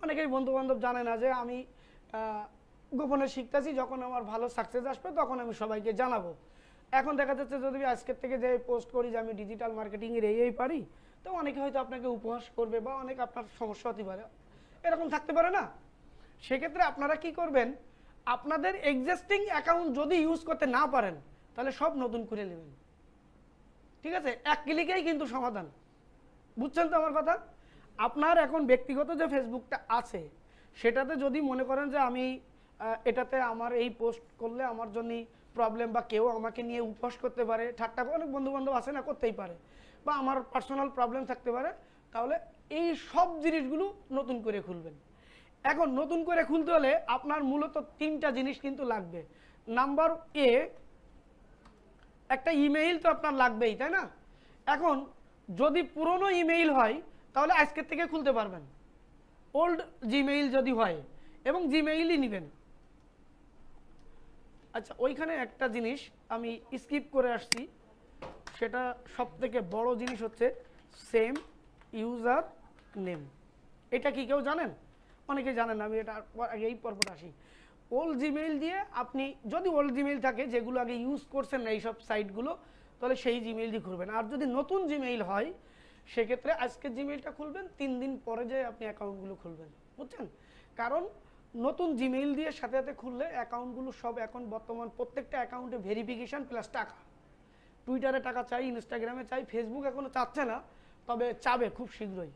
অনেকেই বন্ধুবান্ধব জানে না যে আমি গোপনে শিখতেছি, যখন আমার ভালো সাকসেস আসবে তখন আমি সবাইকে জানাবো। এখন দেখা যাচ্ছে যদি আজকের থেকে যে পোস্ট করি যে আমি ডিজিটাল মার্কেটিংয়ের এই পারি, তো অনেকে হয়তো আপনাকে উপহাস করবে বা অনেক আপনার সমস্যা হতে পারে, এরকম থাকতে পারে না। সেক্ষেত্রে আপনারা কি করবেন, আপনাদের এক্সিস্টিং অ্যাকাউন্ট যদি ইউজ করতে না পারেন তাহলে সব নতুন করে নেবেন। ঠিক আছে, এক ক্লিকেই কিন্তু সমাধান। বুঝছেন তো আমার কথা? আপনার এখন ব্যক্তিগত যে ফেসবুকটা আছে সেটাতে যদি মনে করেন যে আমি এটাতে আমার এই পোস্ট করলে আমার জন্য প্রবলেম, বা কেউ আমাকে নিয়ে উপহাস করতে পারে, ঠাট্টা, অনেক বন্ধুবান্ধব আছে না, করতেই পারে, বা আমার পার্সোনাল প্রবলেম থাকতে পারে, তাহলে এই সব জিনিসগুলো নতুন করে খুলবেন। এখন নতুন করে খুলতে হলে আপনার মূলত 3টা জিনিস কিন্তু লাগবে। নাম্বার এ, একটা ইমেইল তো আপনার লাগবেই, তাই না? এখন যদি পুরনো ইমেইল হয় তাহলে আজকের থেকে খুলতে পারবেন। ওল্ড জিমেইল যদি হয়, এবং জিমেইলই নেবেন। আচ্ছা, ওইখানে একটা জিনিস আমি স্কিপ করে আসছি, সেটা সবথেকে বড় জিনিস হচ্ছে সেম ইউজার নেম। এটা কি কেউ জানেন? অনেকে জানেন না, আমি এটা আগে এই পর্বটা আসি। ওল্ড জিমেইল দিয়ে আপনি যদি ওল্ড জিমেইল থাকে যেগুলো আগে ইউজ করছেন না এইসব সাইটগুলো, তাহলে সেই জিমেইল দিয়ে খুলবেন। আর যদি নতুন জিমেইল হয় সেক্ষেত্রে আজকের জিমেইলটা খুলবেন, 3 দিন পরে যে আপনি অ্যাকাউন্টগুলো খুলবেন, বুঝছেন? কারণ নতুন জিমেইল দিয়ে সাথে সাথে খুললে অ্যাকাউন্টগুলো সব এখন বর্তমান প্রত্যেকটা অ্যাকাউন্টে ভেরিফিকেশন প্লাস টাকা। টুইটারে টাকা চাই, ইনস্টাগ্রামে চাই, ফেসবুক এখনো চাচ্ছে না, তবে চাবে খুব শীঘ্রই।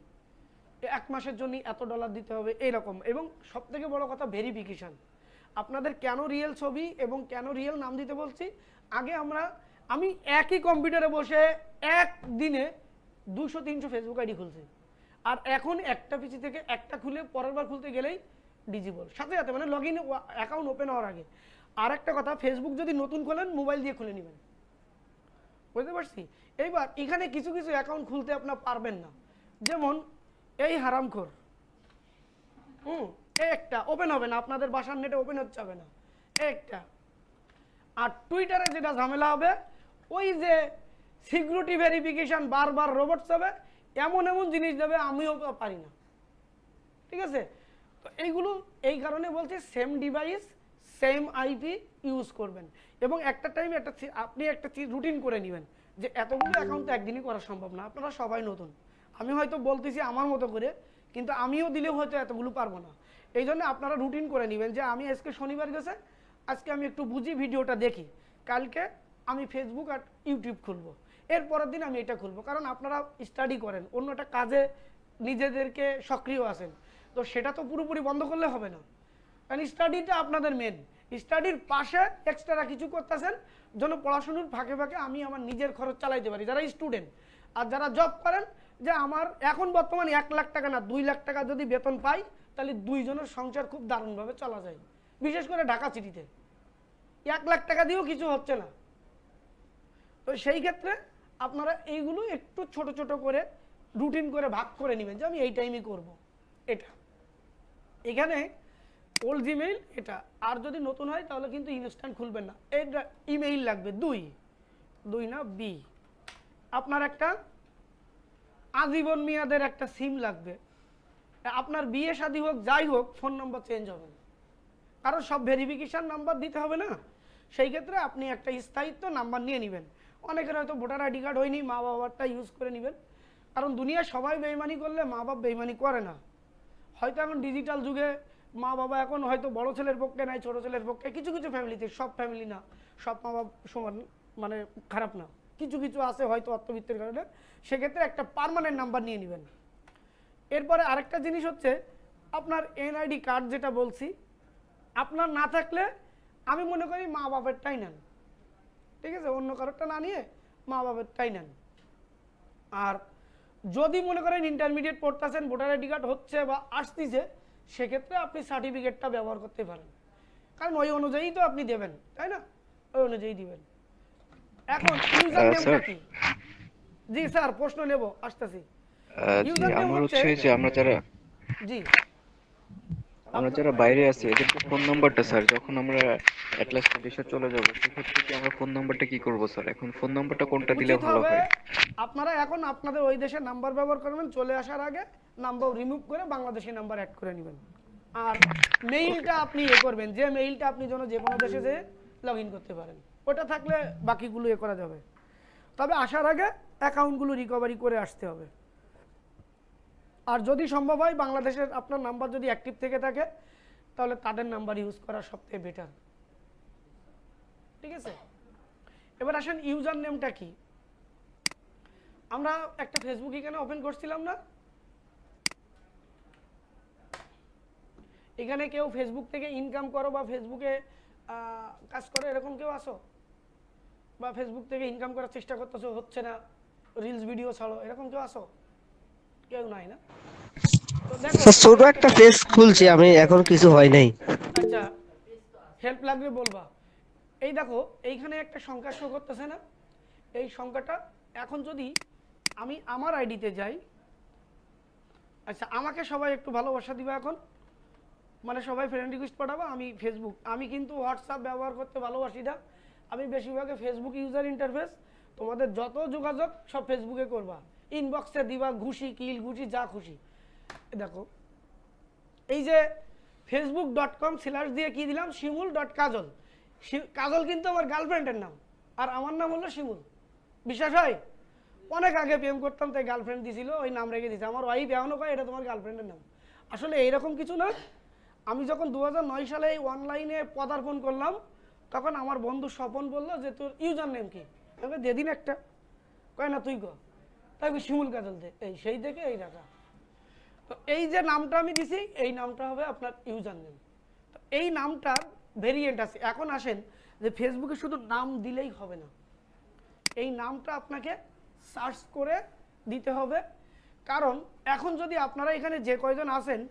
1 মাসের জন্য এত ডলার দিতে হবে এইরকম। এবং সবথেকে বড় কথা ভেরিফিকেশান। আপনাদের কেন রিয়েল ছবি এবং কেন রিয়েল নাম দিতে বলছি, আগে আমি একই কম্পিউটারে বসে একদিনে 200-300 ফেসবুক আইডি খুলছি, আর এখন একটা পিসি থেকে একটা খুলে পরের বার খুলতে গেলেই ডিজিবল সাথে সাথে, মানে লগ ইন অ্যাকাউন্ট ওপেন হওয়ার আগে। আর একটা কথা, ফেসবুক যদি নতুন খোলেন মোবাইল দিয়ে খুলে নেবেন, বুঝতে পারছি? এইবার এখানে কিছু কিছু অ্যাকাউন্ট খুলতে আপনার পারবেন না, যেমন এই হারামখোর, একটা ওপেন হবে না, আপনাদের বাসার নেটে ওপেন হচ্ছে হবে না একটা। আর টুইটারে যেটা ঝামেলা হবে, ওই যে সিকিউরিটি ভেরিফিকেশন বারবার রোবট হবে, এমন এমন জিনিস দেবে আমিও পারি না, ঠিক আছে? তো এইগুলো এই কারণে বলছি same device same IP use করবেন, এবং একটা টাইম আপনি একটা রুটিন করে নেবেন যে এতগুলো অ্যাকাউন্ট তো একদিনই করা সম্ভব না। আপনারা সবাই নতুন, আমি হয়তো বলতেছি আমার মতো করে, কিন্তু আমিও দিলেও হয়তো এতগুলো পারবো না। এই জন্য আপনারা রুটিন করে নেবেন যে আমি আজকে শনিবার গেছে, আজকে আমি একটু বুঝি ভিডিওটা দেখি, কালকে আমি ফেসবুক আর ইউটিউব খুলবো, এর পরের দিন আমি এটা খুলবো। কারণ আপনারা স্টাডি করেন, অন্য একটা কাজে নিজেদেরকে সক্রিয় আছেন, তো সেটা তো পুরোপুরি বন্ধ করলে হবে না। কারণ স্টাডিটা আপনাদের মেন, স্টাডির পাশে এক্সট্রা কিছু করতেছেন যেন পড়াশুনোর ফাঁকে ফাঁকে আমি আমার নিজের খরচ চালাইতে পারি, যারা স্টুডেন্ট। আর যারা জব করেন, যে আমার এখন বর্তমান 1 লাখ টাকা না 2 লাখ টাকা যদি বেতন পাই, তাহলে 2 জনের সংসার খুব দারুণভাবে চলা যায়, বিশেষ করে ঢাকা সিটিতে 1 লাখ টাকা দিয়েও কিছু হচ্ছে না। তো সেই ক্ষেত্রে আপনারা এইগুলো একটু ছোট ছোট করে রুটিন করে ভাগ করে নেবেন যে আমি এই টাইমই করব। এটা এখানে ওল্ড জিমেইল এটা, আর যদি নতুন হয় তাহলে কিন্তু ইনস্ট্যান্ট খুলবেন না। এটা ইমেইল লাগবে 2 না বি, আপনার একটা আজীবন মেয়াদের একটা সিম লাগবে। আপনার বিয়ে শাদী হোক যাই হোক, ফোন নাম্বার চেঞ্জ হবে না, কারণ সব ভেরিফিকেশন নাম্বার দিতে হবে না। সেই ক্ষেত্রে আপনি একটা স্থায়িত্ব নাম্বার নিয়ে নেবেন। অনেকের হয়তো ভোটার আইডি কার্ড হয়নি, মা বাবারটা ইউজ করে নেবেন, কারণ দুনিয়া সবাই বেইমানি করলে মা বাবা বেইমানি করে না। হয়তো এখন ডিজিটাল যুগে মা বাবা এখন হয়তো বড় ছেলের পক্ষে নাই, ছোট ছেলের পক্ষে, কিছু কিছু ফ্যামিলিতে, সব ফ্যামিলি না, সব মা বাবা সমান মানে খারাপ না, কিছু কিছু আছে হয়তো অর্থবিত্তের কারণে, সেক্ষেত্রে একটা পার্মানেন্ট নাম্বার নিয়ে নেবেন। এরপরে আরেকটা জিনিস হচ্ছে আপনার এনআইডি কার্ড, যেটা বলছি আপনার না থাকলে আমি মনে করি মা বাবারটাই নেন, ঠিক আছে? অন্য কারোরটা না নিয়ে মা বাবারটাই নেন। আর যদি মনে করেন ইন্টারমিডিয়েট পড়তেছেন, ভোটার আইডি কার্ড হচ্ছে বা আসতেছে, সেক্ষেত্রে আপনি সার্টিফিকেটটা ব্যবহার করতে পারেন, কারণ ওই অনুযায়ী তো আপনি দেবেন, তাই না? ওই অনুযায়ী দিবেন। এখন ইউজার নেমটা কি? জি স্যার, প্রশ্ন নেব, আসতেছি। ইউজার নেম হচ্ছে যে আমরা যারা বাইরে আছি এদের ফোন নাম্বারটা স্যার, যখন আমরা এট লাস্ট দেশে চলে যাব সেক্ষেত্রে কি আমরা ফোন নাম্বারটা কি করব স্যার? এখন ফোন নাম্বারটা কোনটা দিলে ভালো হয়? আপনারা এখন আপনাদের ওই দেশের নাম্বার ব্যবহার করবেন, চলে আসার আগে নাম্বার রিমুভ করে বাংলাদেশি নাম্বার অ্যাড করে নেবেন। আর মেইলটা আপনি করবেন, যে মেইলটা আপনি যে কোনো দেশে যে লগ ইন করতে পারেন, ওটা থাকলে বাকিগুলো করা যাবে। তবে আসার আগে অ্যাকাউন্টগুলো রিকভারি করে আসতে হবে। আর যদি সম্ভব হয় বাংলাদেশের আপনার নাম্বার যদি অ্যাক্টিভ থেকে থাকে, তাহলে তাদের নাম্বার ইউজ করা সবথেকে বেটার, ঠিক আছে? এবার আসেন ইউজার নেমটা কি। আমরা একটা ফেসবুক এখানে ওপেন করছিলাম না, এখানে কেউ ফেসবুক থেকে ইনকাম করো বা ফেসবুকে কাজ করো, এরকম কেউ আসো? বা ফেসবুক থেকে ইনকাম করার চেষ্টা করতেছো, হচ্ছে না, রিলস ভিডিও ছাড়ো, এরকম কেউ আসো? কেউ নাই না? তো দেখো স্যার ছোট এখানে একটা পেজ খুলছি আমি, এখন কিছু হয় নাই। আচ্ছা, হেল্প লাগবে বলবা। এই দেখো এইখানে একটা সংখ্যা শো করতেছে না, এই সংখ্যাটা এখন যদি আমি আমার আইডিতে যাই, আচ্ছা আমাকে সবাই একটু ভালোবাসা দিবা এখন, মানে সবাই ফ্রেন্ড রিকোয়েস্ট পাঠাবো। আমি ফেসবুক, আমি কিন্তু হোয়াটসঅ্যাপ ব্যবহার করতে ভালোবাসি না, আমি বেশিরভাগে ফেসবুক ইউজার ইন্টারফেস, তোমাদের যত যোগাযোগ সব ফেসবুকে করবা, ইনবক্সে দিবা ঘুষি কিল ঘুষি যা খুশি। দেখো এই যে facebook.com/ দিয়ে কি দিলাম, শিমুল.কাজল। কাজল কিন্তু আমার গার্লফ্রেন্ডের নাম, আর আমার নাম হলো শিমুল। বিশ্বাস হয়? অনেক আগে প্রেম করতাম তাই গার্লফ্রেন্ড দিছিল, ওই নাম রেখে দিয়েছে। আমার ওয়াইফ এমনও কয় এটা তোমার গার্লফ্রেন্ডের নাম। আসলে এইরকম কিছু না। আমি যখন 2009 সালে এই অনলাইনে পদার্পণ করলাম, তখন আমার বন্ধু স্বপন বললো যে তোর ইউজার নেম কি, আমি দিয়ে দিন একটা, কয় না তুই কর, তাই আমি শিমুল কাজল দে, এই সেই থেকে এই রাখা। তো এই যে নামটা আমি দিছি এই নামটা হবে আপনার ইউজার নেম। তো এই নামটার ভেরিয়েন্ট আছে। এখন আসেন যে ফেসবুকে শুধু নাম দিলেই হবে না, এই নামটা আপনাকে সার্চ করে দিতে হবে। কারণ এখন যদি আপনারা এখানে যে কয়জন আছেন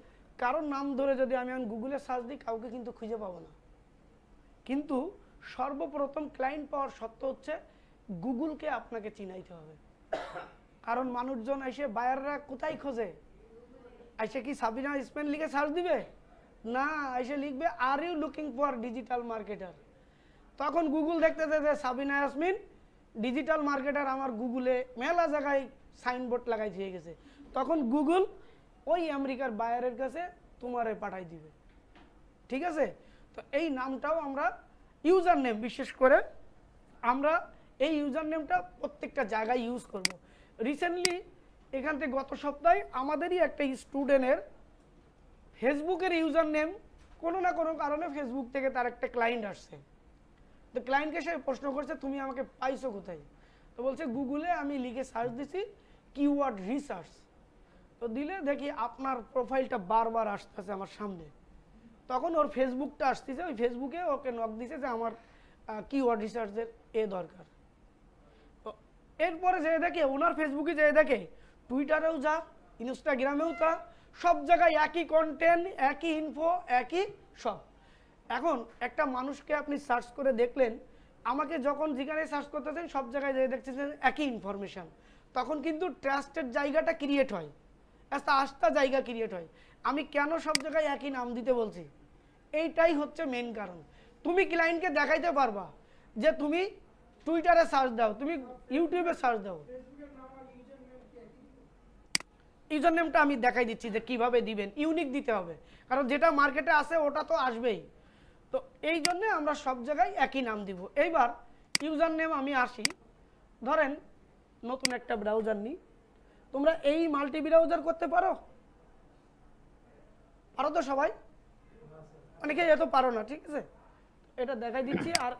কারোর নাম ধরে যদি আমি গুগলে সার্চ দিই কাউকে কিন্তু খুঁজে পাবো না। কিন্তু সর্বপ্রথম ক্লায়েন্ট পাওয়ার শর্ত হচ্ছে গুগলকে আপনাকে চিনাইতে হবে। কারণ মানুষজন এসে বায়াররা কোথায় খোঁজে, এসে কি সাবিনা ইসমাইল লিখে সার্চ দিবে না, এসে লিখবে are you looking for digital marketer. তখন গুগল দেখতেছে যে সাবিনা ইয়াসমিন ডিজিটাল মার্কেটার, আমার গুগলে মেলা জায়গায় সাইনবোর্ড লাগাই দিয়ে গেছে, তখন গুগল ওই আমেরিকার বায়ারের কাছে তোমারে পাঠাই দিবে। ঠিক আছে? তো এই নামটাও আমরা ইউজার নেম, বিশেষ করে আমরা এই ইউজার নেমটা প্রত্যেকটা জায়গায় ইউজ করব। রিসেন্টলি এখান থেকে গত সপ্তাহে আমাদেরই একটা স্টুডেন্টের ফেসবুকের ইউজার নেম কোনো না কোনো কারণে ফেসবুক থেকে তার একটা ক্লায়েন্ট আসছে। তো ক্লায়েন্টকে সে প্রশ্ন করছে তুমি আমাকে পাইছো কোথায়, তো বলছে গুগলে আমি লিখে সার্চ দিছি কিওয়ার্ড রিসার্চ। তো দিলে দেখি আপনার প্রোফাইলটা বারবার আসতেছে আমার সামনে। তখন ওর ফেসবুকটা আসতেছে, ওই ফেসবুকে ওকে নক দিছে যে আমার কিওয়ার্ড রিসার্চের দরকার। তো এরপরে যে দেখে ওনার ফেসবুকে যে দেখে টুইটারেও যা ইনস্টাগ্রামেও তা, সব জায়গায় একই কন্টেন্ট, একই ইনফো, একই সব। এখন একটা মানুষকে আপনি সার্চ করে দেখলেন, আমাকে যখন যেখানে সার্চ করতেছেন সব জায়গায় যে দেখতেছেন একই ইনফরমেশন, তখন কিন্তু ট্রাস্টেড জায়গাটা ক্রিয়েট হয়, একটা আস্থা জায়গা ক্রিয়েট হয়। আমি কেন সব জায়গায় একই নাম দিতে বলছি, এইটাই হচ্ছে মেন কারণ। তুমি ক্লায়েন্টকে দেখাইতে পারবা যে তুমি টুইটারে সার্চ দাও, তুমি ইউটিউবে সার্চ দাও, ইউজার নেমটা আমি দেখাই দিচ্ছি যে কিভাবে দিবেন। ইউনিক দিতে হবে, কারণ যেটা মার্কেটে আছে ওটা তো আসবেই। তো এই জন্য আমরা সব জায়গায় একই নাম দিব। এইবার ইউজার নেম আমি আসি, ধরেন নতুন একটা ব্রাউজার নিই। তোমরা এই মাল্টি ব্রাউজার করতে পারো? পারো তো সবাই? অনেকে এত পারো না, ঠিক আছে, এটা দেখাই দিচ্ছি। আর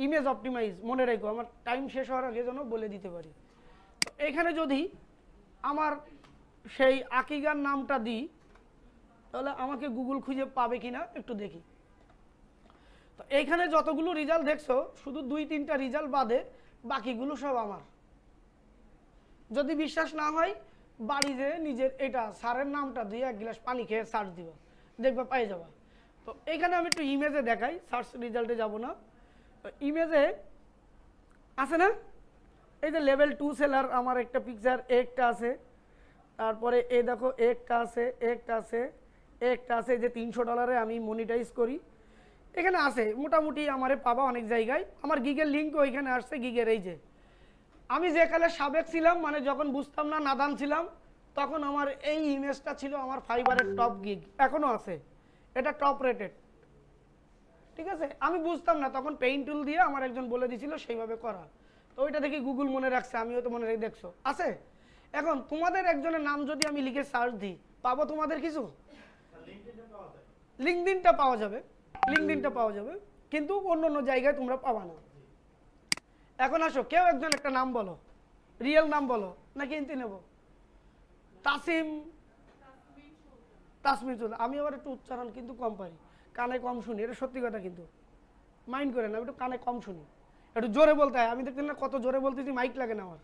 ইমেজ অপটিমাইজ মনে রেখো, আমার টাইম শেষ হওয়ার আগে যেন বলে দিতে পারি। তো এখানে যদি আমার সেই আকিগার নামটা দিই তাহলে আমাকে গুগল খুঁজে পাবে কিনা একটু দেখি। তো এইখানে যতগুলো রেজাল্ট দেখছো শুধু 2-3টা রেজাল্ট বাদে বাকিগুলো সব আমার। যদি বিশ্বাস না হয় বাড়িতে নিজের এটা স্যারের নামটা দিয়ে এক গ্লাস পানি খেয়ে সার্চ দিবা, দেখবা পাই যাবা। তো এইখানে আমি একটু ইমেজে দেখাই, সার্চ রেজাল্টে যাব না। তো ইমেজে আছে না এই যে লেভেল 2 সেলার, আমার একটা পিকচার একটা আছে, তারপরে এই দেখো একটা আছে, একটা আছে, একটা আছে যে $300 আমি মনিটাইজ করি, এখানে আছে মোটামুটি আমারে পাবা অনেক জায়গায়। আমার গিগের লিঙ্কও এখানে আসছে, গিগের এই যে আমি যে কালে সাবেক ছিলাম, মানে যখন বুঝতাম না নাদান ছিলাম, তখন আমার এই ইমেজটা ছিল আমার ফাইবারের টপ গিগ, এখনো আছে, এটা টপ রেটেড। ঠিক আছে, আমি বুঝতাম না তখন, পেইন্ট টুল দিয়ে আমার একজন বলে দিয়েছিল সেইভাবে করা। তো ওইটা দেখি গুগল মনে রাখছে, আমিও তো মনে রেখে, দেখছো আছে। এখন তোমাদের একজনের নাম যদি আমি লিখে সার্চ দিই পাবো তোমাদের কিছু? লিঙ্কডিনটা পাওয়া যাবে, লিঙ্কডিনটা পাওয়া যাবে, কিন্তু অন্য অন্য জায়গায় তোমরা পাবা না। এখন আসো কেউ একজন একটা নাম বলো, রিয়েল নাম বলো নাকি এনতে নেব? তাসমিন সুলতান। আমি আবার একটু উচ্চারণ কিন্তু কম পারি, কানে কম শুনি, এটা সত্যি কথা, কিন্তু মাইন্ড করে না, একটু কানে কম শুনি, একটু জোরে বলতে হয়। আমি দেখতেন না কত জোরে বলতেছি, মাইক লাগে না আমার,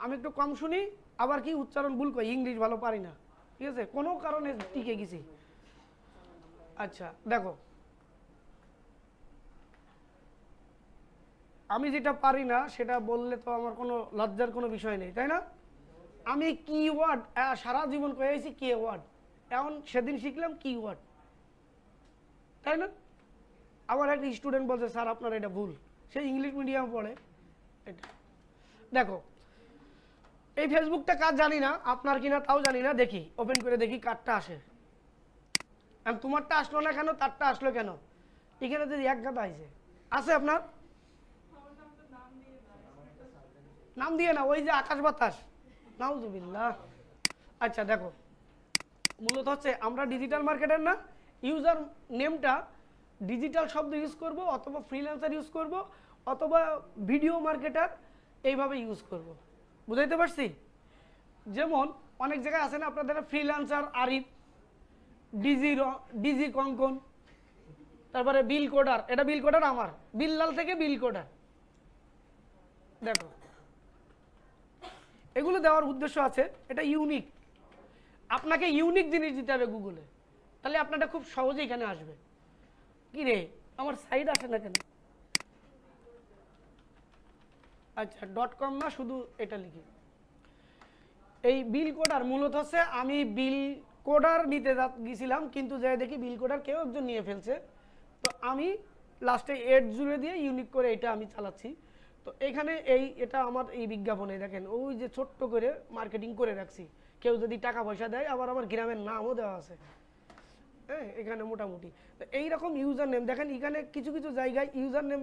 আমি একটু কম শুনি, আবার কি উচ্চারণ ভুল করি, ইংলিশ ভালো পারি না। ঠিক আছে, কোনো কারণে টিকে গেছি। আচ্ছা দেখো, আমি যেটা পারি না সেটা বললে তো আমার কোনো লজ্জার কোনো বিষয় নেই, তাই না? আমি কিওয়ার্ড সারা জীবন কয়ে আছি কিওয়ার্ড, এখন সেদিন শিখলাম কিওয়ার্ড, তাই না? আমার একটা স্টুডেন্ট বলছে স্যার আপনার এটা ভুল, সে ইংলিশ মিডিয়াম পড়ে। এটা দেখো, এই ফেসবুকটা কাজ জানি না, আপনার কিনা তাও জানি না, দেখি ওপেন করে দেখি কারটা আসে। তোমারটা আসলো না কেন, তারটা আসলো কেন? এখানে যদি এক গাদা আছে আপনার নাম দিয়ে না, ওই যে আকাশ বাতাস, নাউজুবিল্লাহ। আচ্ছা দেখো, মূলত হচ্ছে আমরা ডিজিটাল মার্কেটার না, ইউজার নেমটা ডিজিটাল শব্দ ইউজ করব, অথবা ফ্রিল্যান্সার ইউজ করব, অথবা ভিডিও মার্কেটার, এইভাবে ইউজ করব। বুঝাইতে পারছি? যেমন অনেক জায়গায় আছে না আপনাদের ফ্রিল্যান্সার আরিফ, ডিজি কঙ্কন, তারপরে বিল কোডার, এটা বিল কোডার আমার, বিল্লাল থেকে বিল কোডার। দেখো এগুলো দেওয়ার উদ্দেশ্য আছে, এটা ইউনিক, আপনাকে ইউনিক জিনিস দিতে হবে গুগলে, তাহলে আপনারটা খুব সহজে এখানে আসবে। কি রে আমার সাইড আসে না কেন? আচ্ছা .com না, শুধু এটা লিখি। এই বিল কোডার মূলত হচ্ছে, আমি বিল কোডার নিতে গেছিলাম, কিন্তু যাই দেখি বিল কোডার কেউ একজন নিয়ে ফেলছে, তো আমি লাস্টে এড জুড়ে দিয়ে ইউনিক করে এটা আমি চালাচ্ছি। তো এখানে এটা আমার এই বিজ্ঞাপনে দেখেন ওই যে ছোট্ট করে মার্কেটিং করে রাখছি, কেউ যদি টাকা পয়সা দেয়, আবার আমার গ্রামের নামও দেওয়া আছে, হ্যাঁ এখানে মোটামুটি। তো এইরকম ইউজার নেম দেখেন, এখানে কিছু কিছু জায়গায় ইউজার নেম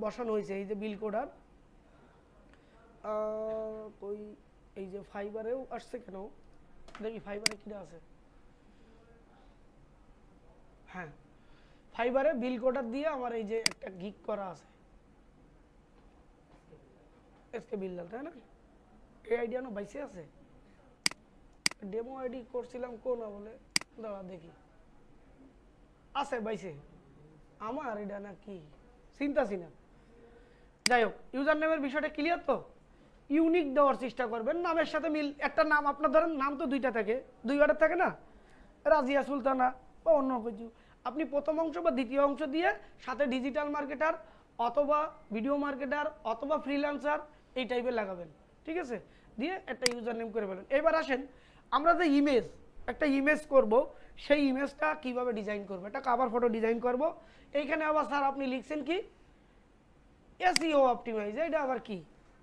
বসানো হয়েছে, এই যে বিল কোডার, ওই এই যে ফাইবারেও আসছে কেন দেখি, ফাইবারে কিনা আছে, হ্যাঁ ফাইবারে বিল কোডার দিয়ে আমার এই যে একটা গিগ করা আছে, এসকে বিল্লাল, তাই না? এই আইডিয়া না বাইসে আছে, ডেমো আইডি করছিলাম কোন বলে, দাঁড়া দেখি, আছে বাইসে আমার এটা না কি চিন্তাছি না। যাই হোক, ইউজার নেমের বিষয়টা ক্লিয়ার তো? ইউনিক দেওয়ার চেষ্টা করবেন, নামের সাথে মিল। একটা নাম আপনার ধরেন নাম তো দুইটা থাকে, দুই ওয়ার্ডের থাকে না, রাজিয়া সুলতানা বা অন্য কিছু, আপনি প্রথম অংশ বা দ্বিতীয় অংশ দিয়ে সাথে ডিজিটাল মার্কেটার অথবা ভিডিও মার্কেটার অথবা ফ্রিল্যান্সার এই টাইপের লাগাবেন, ঠিক আছে? দিয়ে একটা ইউজার নেম করে ফেলেন। এবার আসেন, আমরা যে একটা ইমেজ করব, সেই ইমেজটা কিভাবে ডিজাইন করবো, একটা কভার ফটো ডিজাইন করব। এইখানে আবার স্যার আপনি লিখছেন কি এসইও অপটিমাইজ, এটা আবার কি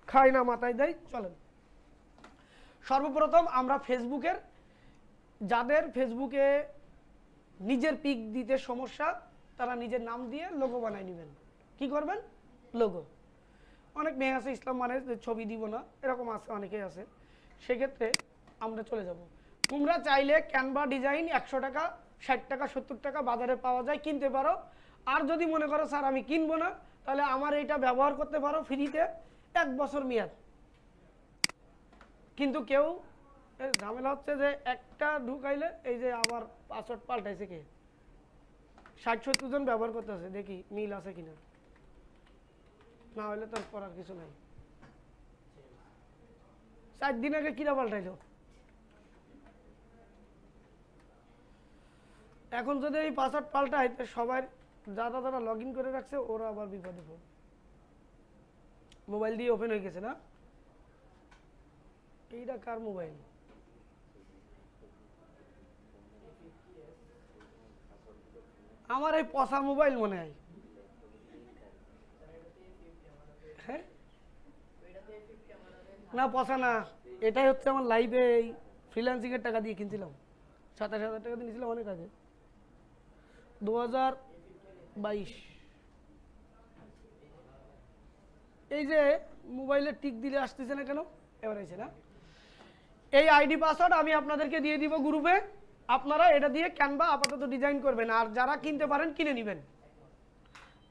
খায় না মাথায় দেয়। চলেন সর্বপ্রথম আমরা ফেসবুকের, যাদের ফেসবুকে নিজের পিক দিতে সমস্যা, তারা নিজের নাম দিয়ে লোগো বানায় নেবেন। কি করবেন? লোগো। অনেক মেয়ে আছে ইসলাম মানে ছবি দিব না, এরকম আছে, অনেকেই আছে, সেক্ষেত্রে আমরা চলে যাব। তোমরা চাইলে ক্যানভা ডিজাইন 100 টাকা, 60 টাকা, 70 টাকা বাজারে পাওয়া যায়, কিনতে পারো। আর যদি মনে করো স্যার আমি কিনবো না, তাহলে আমার এইটা ব্যবহার করতে পারো ফ্রিতে, 1 বছর মেয়াদ। কিন্তু কেউ ঝামেলা হচ্ছে যে একটা ঢুকাইলে এই যে আবার পাসওয়ার্ড পাল্টাইছে, কে 60-70 জন ব্যবহার করতেছে, দেখি মিল আছে কিনা, না হলে তার করার কিছু নাই। 4 দিন আগে কিরা পাল্টাইলো, এখন যদি এই পাসওয়ার্ড পাল্টায়, সবাই যারা যারা লগ ইন করে রাখছে ওরা আবার বিপদে পড়বে। মোবাইল দিয়ে ওপেন হয়ে গেছে না, এইটা কার মোবাইল? আমার এই পচা মোবাইল মনে হয়, হ্যাঁ না পচা না, এটাই হচ্ছে আমার লাইভে এই ফ্রিল্যান্সিং এর টাকা দিয়ে কিনছিলাম, 27,000 টাকা দিয়ে নিয়েছিলাম অনেক আগে, 2022। এই যে মোবাইলে টিক দিলে আসতেছে না কেন, এবার এসে না। এই আইডি পাসওয়ার্ড আমি আপনাদেরকে দিয়ে দিব গ্রুপে, আপনারা এটা দিয়ে ক্যানভা আপাতত ডিজাইন করবেন, আর যারা কিনতে পারেন কিনে নেবেন।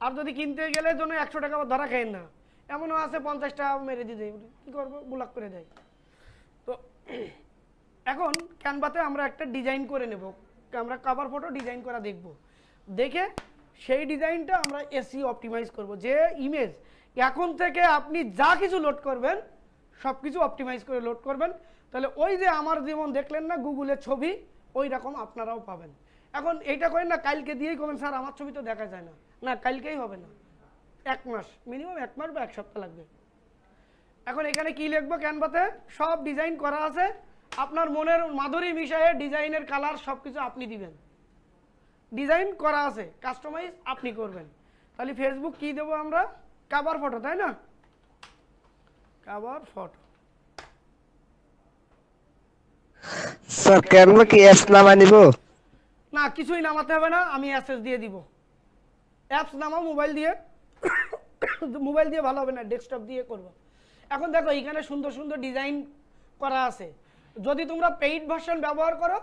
আর যদি কিনতে গেলে জন্য 100 টাকা ধরা খাইন না, এমনও আছে 50 টাকা মেরে দিয়ে দেয়, কী করবো, ব্লক করে দেয়। তো এখন ক্যানভাতে আমরা একটা ডিজাইন করে নেব, আমরা কভার ফটো ডিজাইন করা দেখব, দেখে সেই ডিজাইনটা আমরা এসইও অপটিমাইজ করব। যে ইমেজ এখন থেকে আপনি যা কিছু লোড করবেন সব কিছু অপটিমাইজ করে লোড করবেন, তাহলে ওই যে আমার যেমন দেখলেন না গুগলের ছবি, ওই রকম আপনারাও পাবেন। এখন এইটা করেন না কালকে দিয়েই করবেন স্যার আমার ছবি তো দেখা যায় না, না কালকেই হবে না, 1 মাস, মিনিমাম 1 মাস বা 1 সপ্তাহ লাগবে। এখন এখানে কি লিখবো, ক্যানভাতে সব ডিজাইন করা আছে, আপনার মনের মাধুরী মিশায়ে ডিজাইনের কালার সব কিছু আপনি দিবেন, ডিজাইন করা আছে, কাস্টমাইজ আপনি করবেন। তাহলে ফেসবুক কি দেবো আমরা, কভার ফটো, তাই না, কভার ফটো। স্যার ক্যানভা কি অ্যাপস নামাই নিব? না কিছুই নামাতে হবে না, আমি অ্যাক্সেস দিয়ে দিব। অ্যাপস নামাও মোবাইল দিয়ে, মোবাইল দিয়ে ভালো হবে না, ডেস্কটপ দিয়ে করব। এখন দেখো এখানে সুন্দর সুন্দর ডিজাইন করা আছে, যদি তোমরা পেইড ভার্সন ব্যবহার করো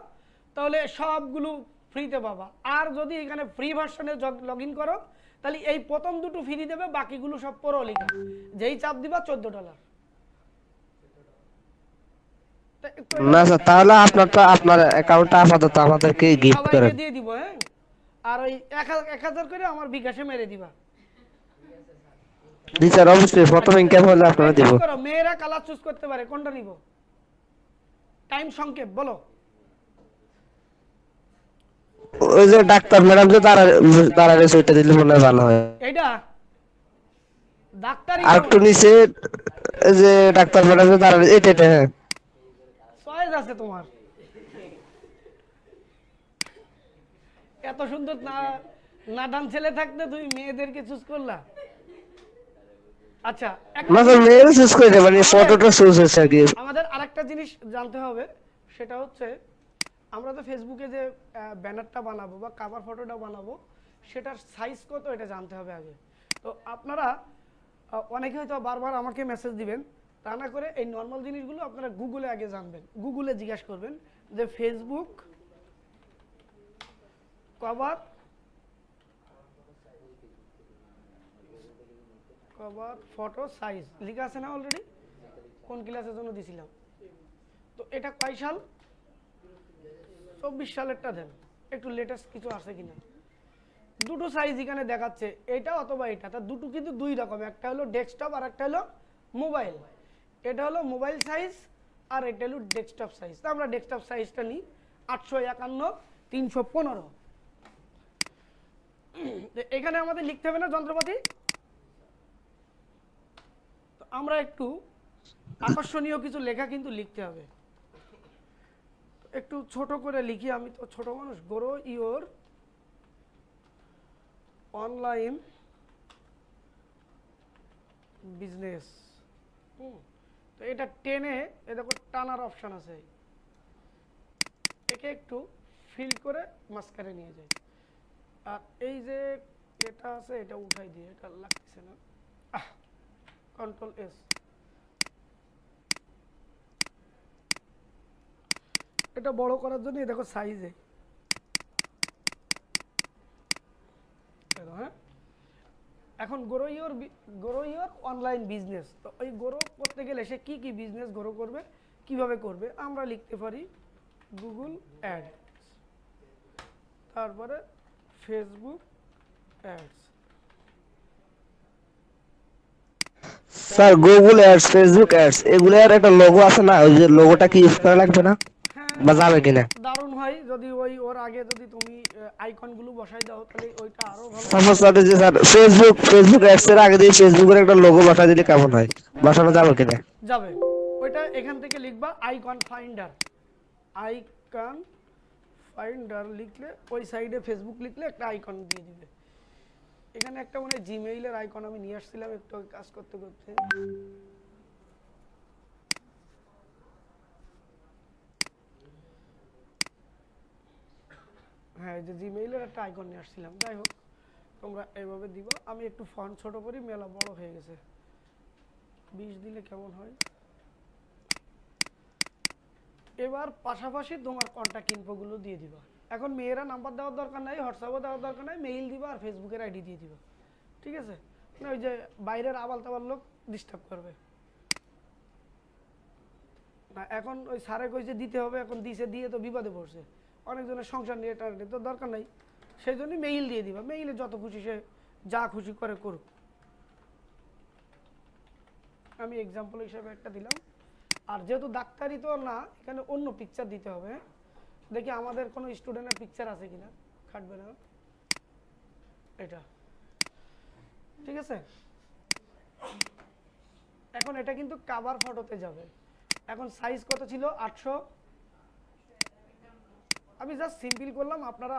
তাহলে সবগুলো ফ্রিতে পাবা, আর যদি এখানে ফ্রি ভার্সনে লগ ইন করো তাহলে এই প্রথম দুটো ফ্রি দেবে, বাকিগুলো সব পরো লিখা, যেই চাপ দিবা $14। না স্যার, তাহলে আপনার অ্যাকাউন্টটা আপাতত আমাদেরকে গিফট করেন। সবাইকে দিয়ে দিব, হ্যাঁ, আর ওই 1000 করে আমার বিকাশে মেরে দিবা। জি স্যার, অবশ্যই প্রথম ইনকাম হলে আপনারা দিব। করো, মেয়েরা কালার চুজ করতে পারে, কোনটা নিব, টাইম সংক্ষেপ বলো। ওই যে ডাক্তার ম্যাডাম যে দাঁড়ালে ওইটা দিলে মনে হয় ভালো হয়। এইটা ডাক্তারি আর একটু নিচে এই যে ডাক্তার ম্যাডাম যে দাঁড়ালে এটা, হ্যাঁ চয়েস আছে তোমার, এত সুন্দর না নাদান ছেলে থাকতে তুমি মেয়েদেরকে চুজ করলা। আচ্ছা না স্যার, মেয়েরও চুজ করে দেবেন, ফটোটা চুজ হয়েছে আর কি। আমাদের আরেকটা জিনিস জানতে হবে, সেটা হচ্ছে আমরা তো ফেসবুকে যে ব্যানারটা বানাবো বা কভার ফটোটা বানাবো সেটার সাইজ কত এটা জানতে হবে আগে। তো আপনারা অনেকে হয়তো বারবার আমাকে মেসেজ দিবেন, তা না করে এই নর্মাল জিনিসগুলো আপনারা গুগলে আগে জানবেন, গুগলে জিজ্ঞাসা করবেন যে ফেসবুক কভার ফটো সাইজ লেখা আছে না অলরেডি, কোন ক্লাসের জন্য দিছিলাম, তো এটা কয় সাল, 24 সালেরটা দেন, একটু লেটেস্ট কিছু আছে কিনা। দুটো সাইজ এখানে দেখাচ্ছে, এটা অথবা এটা, তা দুটো কিন্তু দুই রকম, একটা হলো ডেস্কটপ আর একটা হলো মোবাইল। এটা হলো মোবাইল সাইজ আর এটা হলো ডেস্কটপ সাইজ। তা আমরা ডেস্কটপ সাইজটা নিই 851 315। এখানে আমাদের লিখতে হবে না যন্ত্রপাতি, তো আমরা একটু আকর্ষণীয় কিছু লেখা কিন্তু লিখতে হবে, একটু ছোট করে লিখি, আমি তো ছোট মানুষ। গ্রো ইওর অনলাইন বিজনেস, তো এটা টেনে এ দেখো টানার অপশন আছে, একে একটু ফিল করে মাঝখানে নিয়ে যাই, আর এই যে এটা আছে এটা উঠাই দিয়ে, এটা লাগতেছে না, Ctrl+S। এটা বড় করার জন্য দেখো সাইজে, হ্যাঁ। এখন গ্রো ইওর অনলাইন বিজনেস, তো ওই গ্রো করতে গেলে সে কি কি বিজনেস গ্রো করবে, কিভাবে করবে, আমরা লিখতে পারি গুগল অ্যাডস, তারপরে Facebook ads. Sir Google ads, Facebook ads এগুলোর একটা লোগো আছে না, ওই যে লোগোটা কি ইউজ করা লাগবে না বা যাবে কিনা? দারুণ হয় যদি ওর আগে যদি তুমি আইকনগুলো বসাই দাও তাহলে ওইটা আরো ভালো। সমস্যা হচ্ছে যে স্যার ফেসবুক অ্যাডস এর আগে দিয়ে ফেসবুকের একটা লোগো বসাই দিলে কেমন হয়, বসানো যাবে কিনা? যাবে, ওইটা এখান থেকে লিখবা আইকন ফাইন্ডার, আইকন ফাইন্ডার লিখলে ওই সাইডে ফেসবুক লিখলে একটা আইকন দিয়ে দিবে। এখানে একটা মানে জিমেইলের আইকন আমি নিয়ে আসছিলাম একটু কাজ করতে করতে, হ্যাঁ যে জিমেইলের একটা আইকন নিয়ে আসছিলাম। যাই হোক তোমরা এইভাবে দিবা, আমি একটু ফন্ট ছোট করি, মেলা বড় হয়ে গেছে, 20 দিলে কেমন হয়। এবার পাশাপাশি তোমার কন্টাক্ট ইনফোগুলো দিয়ে দিবা। এখন মেয়েরা নাম্বার দেওয়ার দরকার নাই, হোয়াটসঅ্যাপও দেওয়ার দরকার নাই, মেইল দিবা আর ফেসবুকের আইডি দিয়ে দিবা, ঠিক আছে, না ওই যে বাইরের আবাল তাবাল লোক ডিস্টার্ব করবে না। এখন ওই স্যারে কইছে দিতে হবে, এখন দিছে, দিয়ে তো বিপদে পড়ছে, অনেকজনের সংসার নিয়ে টার্গেট তো দরকার নাই, সেই জন্যই মেইল দিয়ে দিবা, মেইলে যত খুশি সে যা খুশি করে করুক। আমি এক্সাম্পল হিসাবে একটা দিলাম, আর যেহেতু ডাক্তারি তো না, এখানে অন্য পিকচার দিতে হবে। দেখি আমাদের কোনো স্টুডেন্টের পিকচার আছে কিনা, খাটবে না এটা, ঠিক আছে। এখন এটা কিন্তু কভার ফটোতে যাবে। এখন সাইজ কত ছিল? 800। আমি জাস্ট সিম্পল করলাম, আপনারা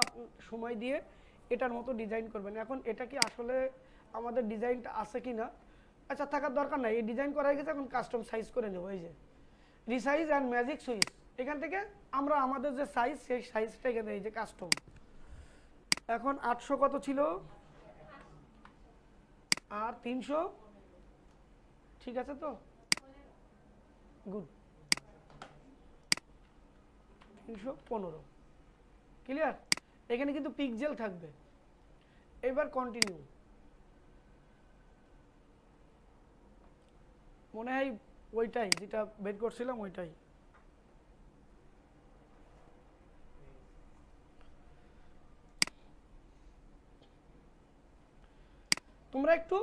সময় দিয়ে এটার মতো ডিজাইন করবেন। এখন এটা কি আসলে আমাদের ডিজাইনটা আছে কি না, আচ্ছা থাকার দরকার নাই, এই ডিজাইন করা হয়ে গেছে। এখন কাস্টম সাইজ করে নেব। এই যে রিসাইজ অ্যান্ড ম্যাজিক সুইচ, এখান থেকে আমরা আমাদের যে সাইজ সেই সাইজটা এখানে, এই যে কাস্টম। এখন 800 কত ছিল আর 300, ঠিক আছে তো, গুড। 315 ক্লিয়ার। এখানে কিন্তু পিক্সেল থাকবে। এবার কন্টিনিউ। মনে হয় ওইটাই যেটা বের করছিলাম ওইটাই। তোমরা একটু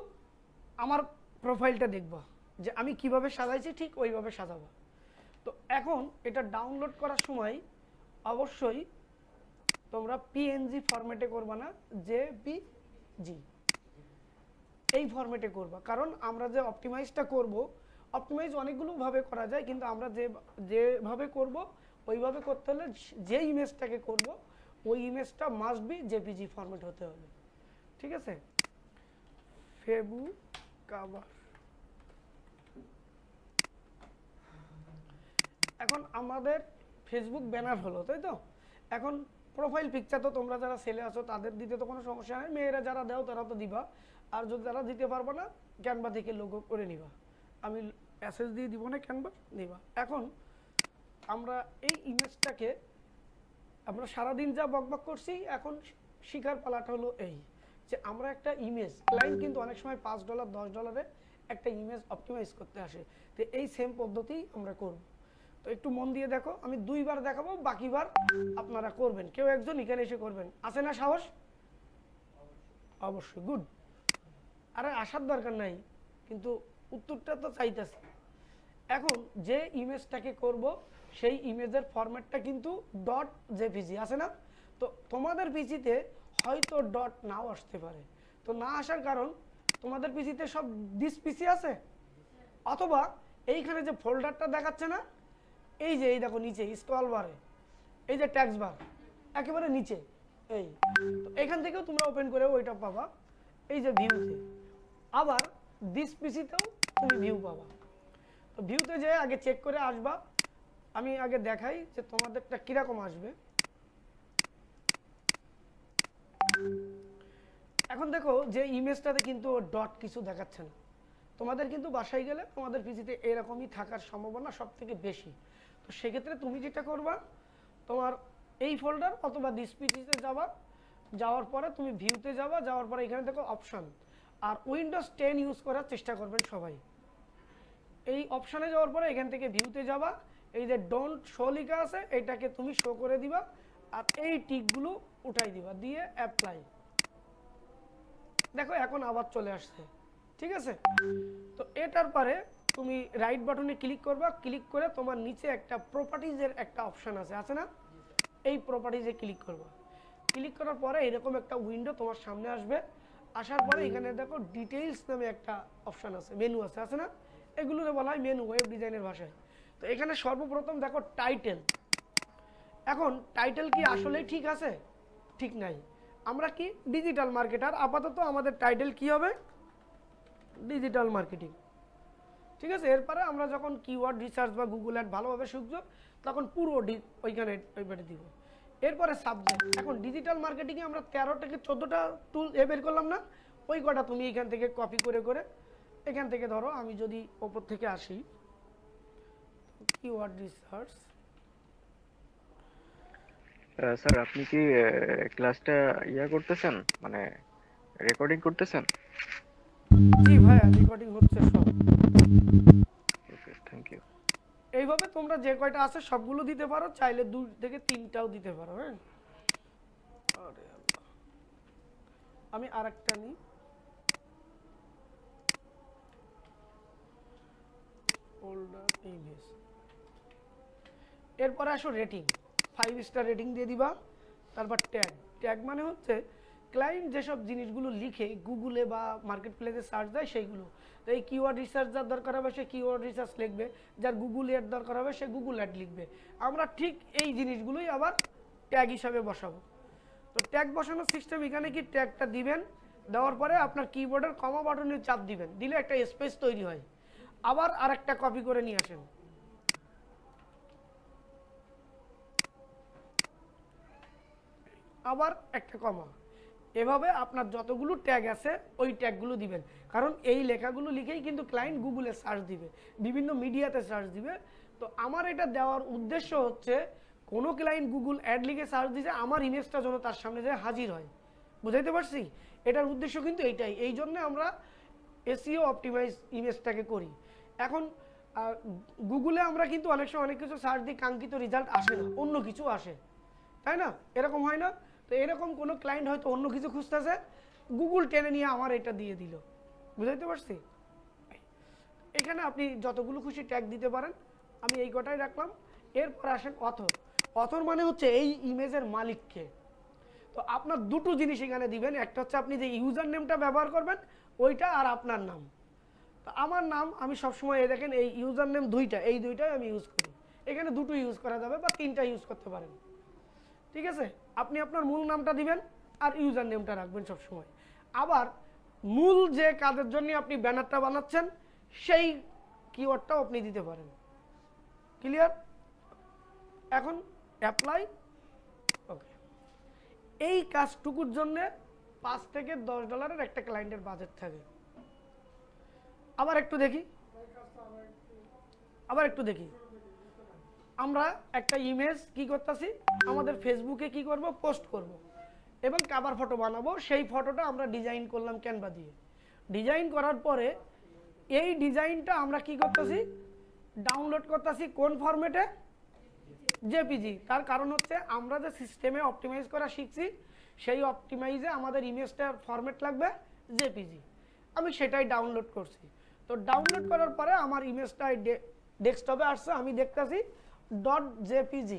আমার প্রোফাইলটা দেখবা যে আমি কিভাবে সাজাইছি, ঠিক ওইভাবে সাজাবো। তো এখন এটা ডাউনলোড করার সময় অবশ্যই তোমরা পিএনজি ফরম্যাটে করবা না, জেপিজি এই ফরম্যাটে করবা। কারণ আমরা যে অপটিমাইজটা করব, অপটিমাইজ অনেকগুলো ভাবে করা যায়, কিন্তু আমরা যেভাবে করব ওইভাবে করতে হলে যে ইমেজটাকে করব ওই ইমেজটা মাস্ট বি জেপিজি ফরম্যাট হতে হবে, ঠিক আছে। ফেবু কভার। এখন আমাদের ফেসবুক ব্যানার হলো, তাই তো। এখন প্রোফাইল পিকচার তো তোমরা যারা ছেলে আছো তাদের দিতে তো কোনো সমস্যা নেই, মেয়েরা যারা দাও তারা তো দিবা। আর যদি যারা দিতে পারবো না, ক্যানভা থেকে লোগো করে নিবা, আমি অ্যাসেস দিয়ে দিব না, ক্যানভা নিবা। এখন আমরা এই ইমেজটাকে আমরা সারাদিন যা বকবক করছি, এখন শিকার পালাটা হলো এই যে আমরা একটা ইমেজ, ক্লায়েন্ট কিন্তু অনেক সময় $5 $10 একটা ইমেজ অপটিমাইজ করতে আসে। তো এই সেম পদ্ধতি আমরা করব। তো একটু মন দিয়ে দেখো, আমি 2 বার দেখাবো, বাকিবার আপনারা করবেন, কেউ একজন এখানে এসে করবেন। আছে না সাহস? অবশ্যই, গুড। আরে আসার দরকার নাই, কিন্তু উত্তরটা তো চাইতেছে। এখন যে ইমেজটাকে করব সেই ইমেজের ফরম্যাটটা কিন্তু .jpg আছে না। তো তোমাদের পিসিতে হয়তো ডট নাও আসতে পারে। তো না আসার কারণ তোমাদের পিসিতে সব দিস পিসি আছে, অথবা এইখানে যে ফোল্ডারটা দেখাচ্ছে না, এই যে এই দেখো নিচে স্ক্রল বারে এই যে ট্যাক্স বার একেবারে নিচে, এই তো এখান থেকেও তোমরা ওপেন করে ওইটা পাবা। এই যে ভিউতে, আবার দিস পিসিতেও তুমি ভিউ পাবা। তো ভিউতে যে আগে চেক করে আসবা। আমি আগে দেখাই যে তোমাদেরটা কিরকম আসবে। এখন দেখো যে ইমেজটাতে কিন্তু ডট কিছু দেখাচ্ছে না। তোমাদের কিন্তু বাসায় গেলে তোমাদের পিসিতে এরকমই থাকার সম্ভাবনা সব থেকে বেশি। তো সেক্ষেত্রে তুমি যেটা করবা, তোমার এই ফোল্ডার অথবা দিস পিসিতে যাবা, যাওয়ার পরে তুমি ভিউতে যাবা, যাওয়ার পরে এখানে দেখো অপশন, আর উইন্ডোজ 10 ইউজ করার চেষ্টা করবেন সবাই। এই অপশানে যাওয়ার পরে এখান থেকে ভিউতে যাবা, এই যে ডোন্ট শো লেখা আছে এটাকে তুমি শো করে দিবা, আর এই টিকগুলো উঠাই দিবা, দিয়ে অ্যাপ্লাই। দেখো এখন আবার চলে আসছে, ঠিক আছে। তো এটার পরে তুমি রাইট বাটনে ক্লিক করবা, ক্লিক করে তোমার নিচে একটা প্রপার্টিজের একটা অপশান আছে না, এই প্রপার্টিজে ক্লিক করবা। ক্লিক করার পরে এরকম একটা উইন্ডো তোমার সামনে আসবে। আসার পরে এখানে দেখো ডিটেইলস নামে একটা অপশান আছে, মেনু আছে না, এগুলোকে বলা হয় মেনু ওয়েব ডিজাইনের ভাষায়। তো এখানে সর্বপ্রথম দেখো টাইটেল। এখন টাইটেল কি আসলেই ঠিক আছে? ঠিক নাই। আমরা কি ডিজিটাল মার্কেটার, আপাতত আমাদের টাইটেল কি হবে? ডিজিটাল মার্কেটিং, ঠিক আছে। এরপরে আমরা যখন কিওয়ার্ড রিসার্চ বা গুগল অ্যাড ভালোভাবে শিখব, তখন পুরো ওইখানে দিব। এরপরে সাবজেক্ট। এখন ডিজিটাল মার্কেটিংয়ে আমরা 13 থেকে 14টা টুল বের করলাম না, ওই কটা তুমি এখান থেকে কপি করে করে এখান থেকে ধরো, আমি যদি ওপর থেকে আসি, কিওয়ার্ড রিসার্চ। স্যার আপনি কি ক্লাসটা করতেছেন, মানে রেকর্ডিং করতেছেন? জি ভাইয়া, রেকর্ডিং হচ্ছে সব। ওকে, থ্যাংক ইউ। এইভাবে তোমরা যে কয়টা আছে সবগুলো দিতে পারো, চাইলে 2 থেকে 3টাও দিতে পারো। হ্যাঁ, আরে আল্লাহ, আমি আরেকটা নিই। ফোল্ডার ইমেজ, এরপরে আসো রেটিং, 5 স্টার রেটিং দিয়ে দিবা। তারপর ট্যাগ, ট্যাগ মানে হচ্ছে ক্লায়েন্ট যেসব জিনিসগুলো লিখে গুগলে বা মার্কেট প্লেসে সার্চ দেয় সেইগুলো। তো এই কিওয়ার্ড রিসার্চ যার দরকার হবে সে কিওয়ার্ড রিসার্চ লিখবে, যার গুগল অ্যাড দরকার হবে সে গুগল অ্যাড লিখবে। আমরা ঠিক এই জিনিসগুলোই আবার ট্যাগ হিসাবে বসাবো। তো ট্যাগ বসানোর সিস্টেম এখানে কি, ট্যাগটা দিবেন, দেওয়ার পরে আপনার কিবোর্ডের কমা বাটনে চাপ দিবেন, দিলে একটা স্পেস তৈরি হয়। আবার আরেকটা কপি করে নিয়ে আসেন, আবার একটা কমা, এভাবে আপনার যতগুলো ট্যাগ আছে ওই ট্যাগগুলো দিবেন। কারণ এই লেখাগুলো লিখেই কিন্তু ক্লায়েন্ট গুগলে সার্চ দিবে, বিভিন্ন মিডিয়াতে সার্চ দিবে। তো আমার এটা দেওয়ার উদ্দেশ্য হচ্ছে কোনো ক্লায়েন্ট গুগল অ্যাড লিখে সার্চ দিছে, আমার ইমেজটা যেন তার সামনে যায় হাজির হয়। বুঝাইতে পারছি? এটার উদ্দেশ্য কিন্তু এইটাই, এই জন্য আমরা এসইও অপটিমাইজ ইমেজটাকে করি। এখন গুগলে আমরা কিন্তু অনেক সময় অনেক কিছু সার্চ দিই, কাঙ্ক্ষিত রেজাল্ট আসে না, অন্য কিছু আসে, তাই না? এরকম হয় না? তো এরকম কোনো ক্লায়েন্ট হয়তো অন্য কিছু খুঁজতেছে, গুগল টেনে নিয়ে আমার এটা দিয়ে দিল। বুঝাইতে পারছি? এখানে আপনি যতগুলো খুশি ট্যাগ দিতে পারেন, আমি এই কটাই রাখলাম। এরপর আসেন অথর। অথর মানে হচ্ছে এই ইমেজের মালিককে। তো আপনার দুটো জিনিস এখানে দিবেন, একটা হচ্ছে আপনি যে ইউজার নেমটা ব্যবহার করবেন ওইটা, আর আপনার নাম। তো আমার নাম আমি সবসময় এই দেখেন এই ইউজার নেম দুইটা, এই দুইটাই আমি ইউজ করি। এখানে দুটো ইউজ করা যাবে বা তিনটা ইউজ করতে পারেন, ঠিক আছে? আপনি আপনার মূল নামটা দিবেন আর ইউজার নেমটা রাখবেন সবসময়। আবার মূল যে কাজের জন্য আপনি ব্যানারটা বানাচ্ছেন সেই কিওয়ার্ডটাও আপনি দিতে পারেন। ক্লিয়ার? এখন অ্যাপ্লাই, ওকে। এই কাজটুকুর জন্য 5 থেকে $10 একটা ক্লায়েন্টের বাজেট থাকে। আবার একটু দেখি, আমরা একটা ইমেজ কি করতেছি, আমাদের ফেসবুকে কি করব, পোস্ট করব এবং কভার ফটো বানাবো। সেই ফটোটা আমরা ডিজাইন করলাম ক্যানভা দিয়ে। ডিজাইন করার পরে এই ডিজাইনটা আমরা কি করতেছি, ডাউনলোড করতেছি কোন ফরম্যাটে, জেপিজি। তার কারণ হচ্ছে আমরা যে সিস্টেমে অপটিমাইজ করা শিখছি সেই অপটিমাইজে আমাদের ইমেজটার ফরম্যাট লাগবে জেপিজি। আমি সেটাই ডাউনলোড করছি। তো ডাউনলোড করার পরে আমার ইমেজটা ডেস্কটপে আসছে, আমি দেখতেছি .jpg।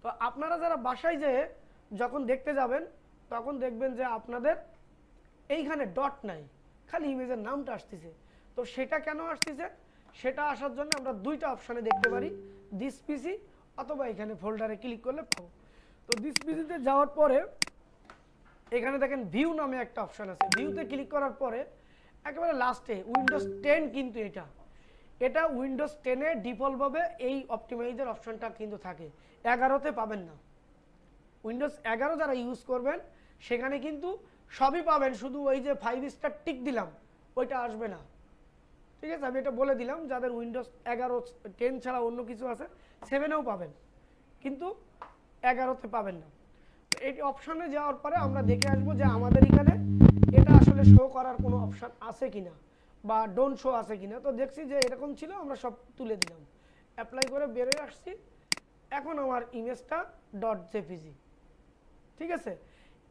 তো আপনারা যারা বাসায় যেয়ে যখন দেখতে যাবেন তখন দেখবেন যে আপনাদের এইখানে ডট নাই, খালি ইমেজের নামটা আসতেছে। তো সেটা কেন আসতেছে, সেটা আসার জন্য আমরা দুইটা অপশানে দেখতে পারি, দিস পিসি অথবা এখানে ফোল্ডারে ক্লিক করলে পাবো। তো দিস পিসিতে যাওয়ার পরে এখানে দেখেন ভিউ নামে একটা অপশান আছে, ভিউতে ক্লিক করার পরে একেবারে লাস্টে উইন্ডোজ 10 কিন্তু এটা উইন্ডোজ 10-এ ডিফল্টভাবে এই অপটিমাইজের অপশনটা কিন্তু থাকে, 11-তে পাবেন না। উইন্ডোজ 11 যারা ইউজ করবেন সেখানে কিন্তু সবই পাবেন, শুধু ওই যে 5 স্টার টিক দিলাম ওইটা আসবে না, ঠিক আছে? আমি এটা বলে দিলাম, যাদের উইন্ডোজ 11 10 ছাড়া অন্য কিছু আছে 7-এও পাবেন, কিন্তু 11-তে পাবেন না। এই অপশনে যাওয়ার পরে আমরা দেখে আসবো যে আমাদের এখানে এটা আসলে শো করার কোনো অপশন আছে কিনা বা ডোন্ট শো আছে কিনা। তো দেখছি যে এরকম ছিল, আমরা সব তুলে দিলাম, অ্যাপ্লাই করে বেরিয়ে আসছি। এখন আমার ইমেজটা .jpg, ঠিক আছে?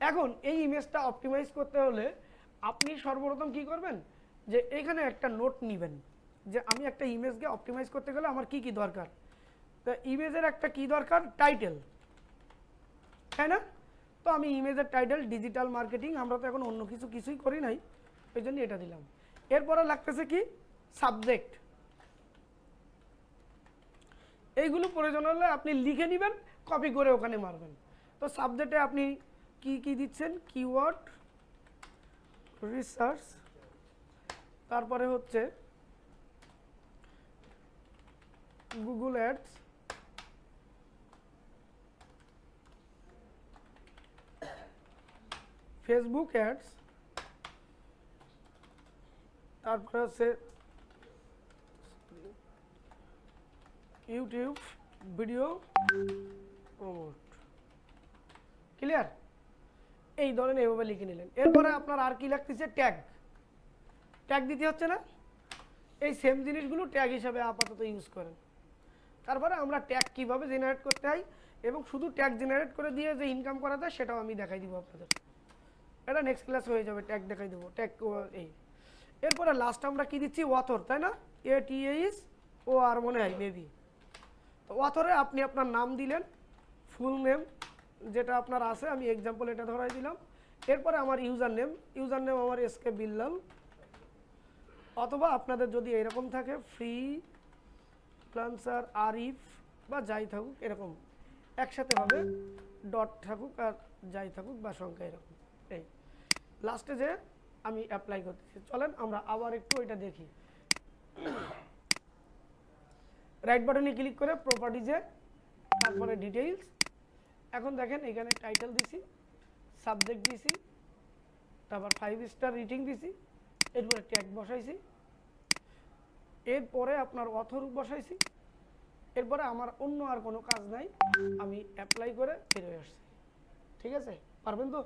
এখন এই ইমেজটা অপটিমাইজ করতে হলে আপনি সর্বপ্রথম কি করবেন, যে এখানে একটা নোট নেবেন যে আমি একটা ইমেজকে অপটিমাইজ করতে গেলে আমার কি কি দরকার। তো ইমেজের একটা কি দরকার, টাইটেল, তাই না? তো আমি ইমেজের টাইটেল ডিজিটাল মার্কেটিং, আমরা তো এখন অন্য কিছুই করি নাই, ওই জন্য এটা দিলাম। এরপরে লাগতেছে কি, সাবজেক্ট। এইগুলো প্রয়োজন হলে আপনি লিখে নেবেন, কপি করে ওখানে মারবেন। তো সাবজেক্টে আপনি কি কি দিচ্ছেন, কিওয়ার্ড রিসার্চ, তারপরে হচ্ছে গুগল অ্যাডস, ফেসবুক অ্যাডস, তারপরে হচ্ছে ইউটিউব ভিডিও প্রমোট। ক্লিয়ার? এই ধরনের এভাবে লিখে নিলেন। এরপরে আপনার আর কি লাগতেছে, ট্যাগ। ট্যাগ দিতে হচ্ছে না, এই সেম জিনিসগুলো ট্যাগ হিসাবে আপাতত ইউজ করেন। তারপরে আমরা ট্যাগ কিভাবে জেনারেট করতে হয় এবং শুধু ট্যাগ জেনারেট করে দিয়ে যে ইনকাম করা যায় সেটাও আমি দেখাই দিব আপনাদের, এটা নেক্সট ক্লাস হয়ে যাবে, ট্যাগ দেখাই দেবো ট্যাগ এই। এরপরে লাস্ট আমরা কি দিচ্ছি, অথর, তাই না? ATHOR মনে হয় মেবি, তো অথরে আপনি আপনার নাম দিলেন, ফুল নেম যেটা আপনার আছে, আমি এক্সাম্পল এটা ধরাই দিলাম। এরপরে আমার ইউজার নেম আমার এসকে বিল্লাল, অথবা আপনাদের যদি এরকম থাকে ফ্রি ফ্রিল্যান্সার আরিফ বা যাই থাকুক, এরকম একসাথে হবে, ডট থাকুক আর যাই থাকুক বা সংখ্যা এরকম। এই লাস্টে যে আমি অ্যাপ্লাই করতেছি, চলেন আমরা আবার একটু এটা দেখি। রাইট বাটনে ক্লিক করে প্রপার্টিজে, তারপরে ডিটেইলস। এখন দেখেন এখানে টাইটেল দিছি, সাবজেক্ট দিছি, তারপর 5 স্টার রেটিং দিছি, এরপরে ট্যাগ বসাইছি, এরপরে আপনার অথর বসাইছি, এরপরে আমার অন্য আর কোনো কাজ নাই, আমি অ্যাপ্লাই করে ফিরে আসছি। ঠিক আছে, পারবেন তো?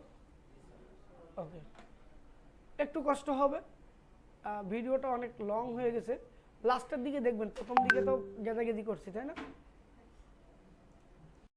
ওকে, একটু কষ্ট হবে, ভিডিওটা অনেক লং হয়ে গেছে, লাস্টের দিকে দেখবেন, প্রথম দিকে তো গেদাগেদি করছি তাই না?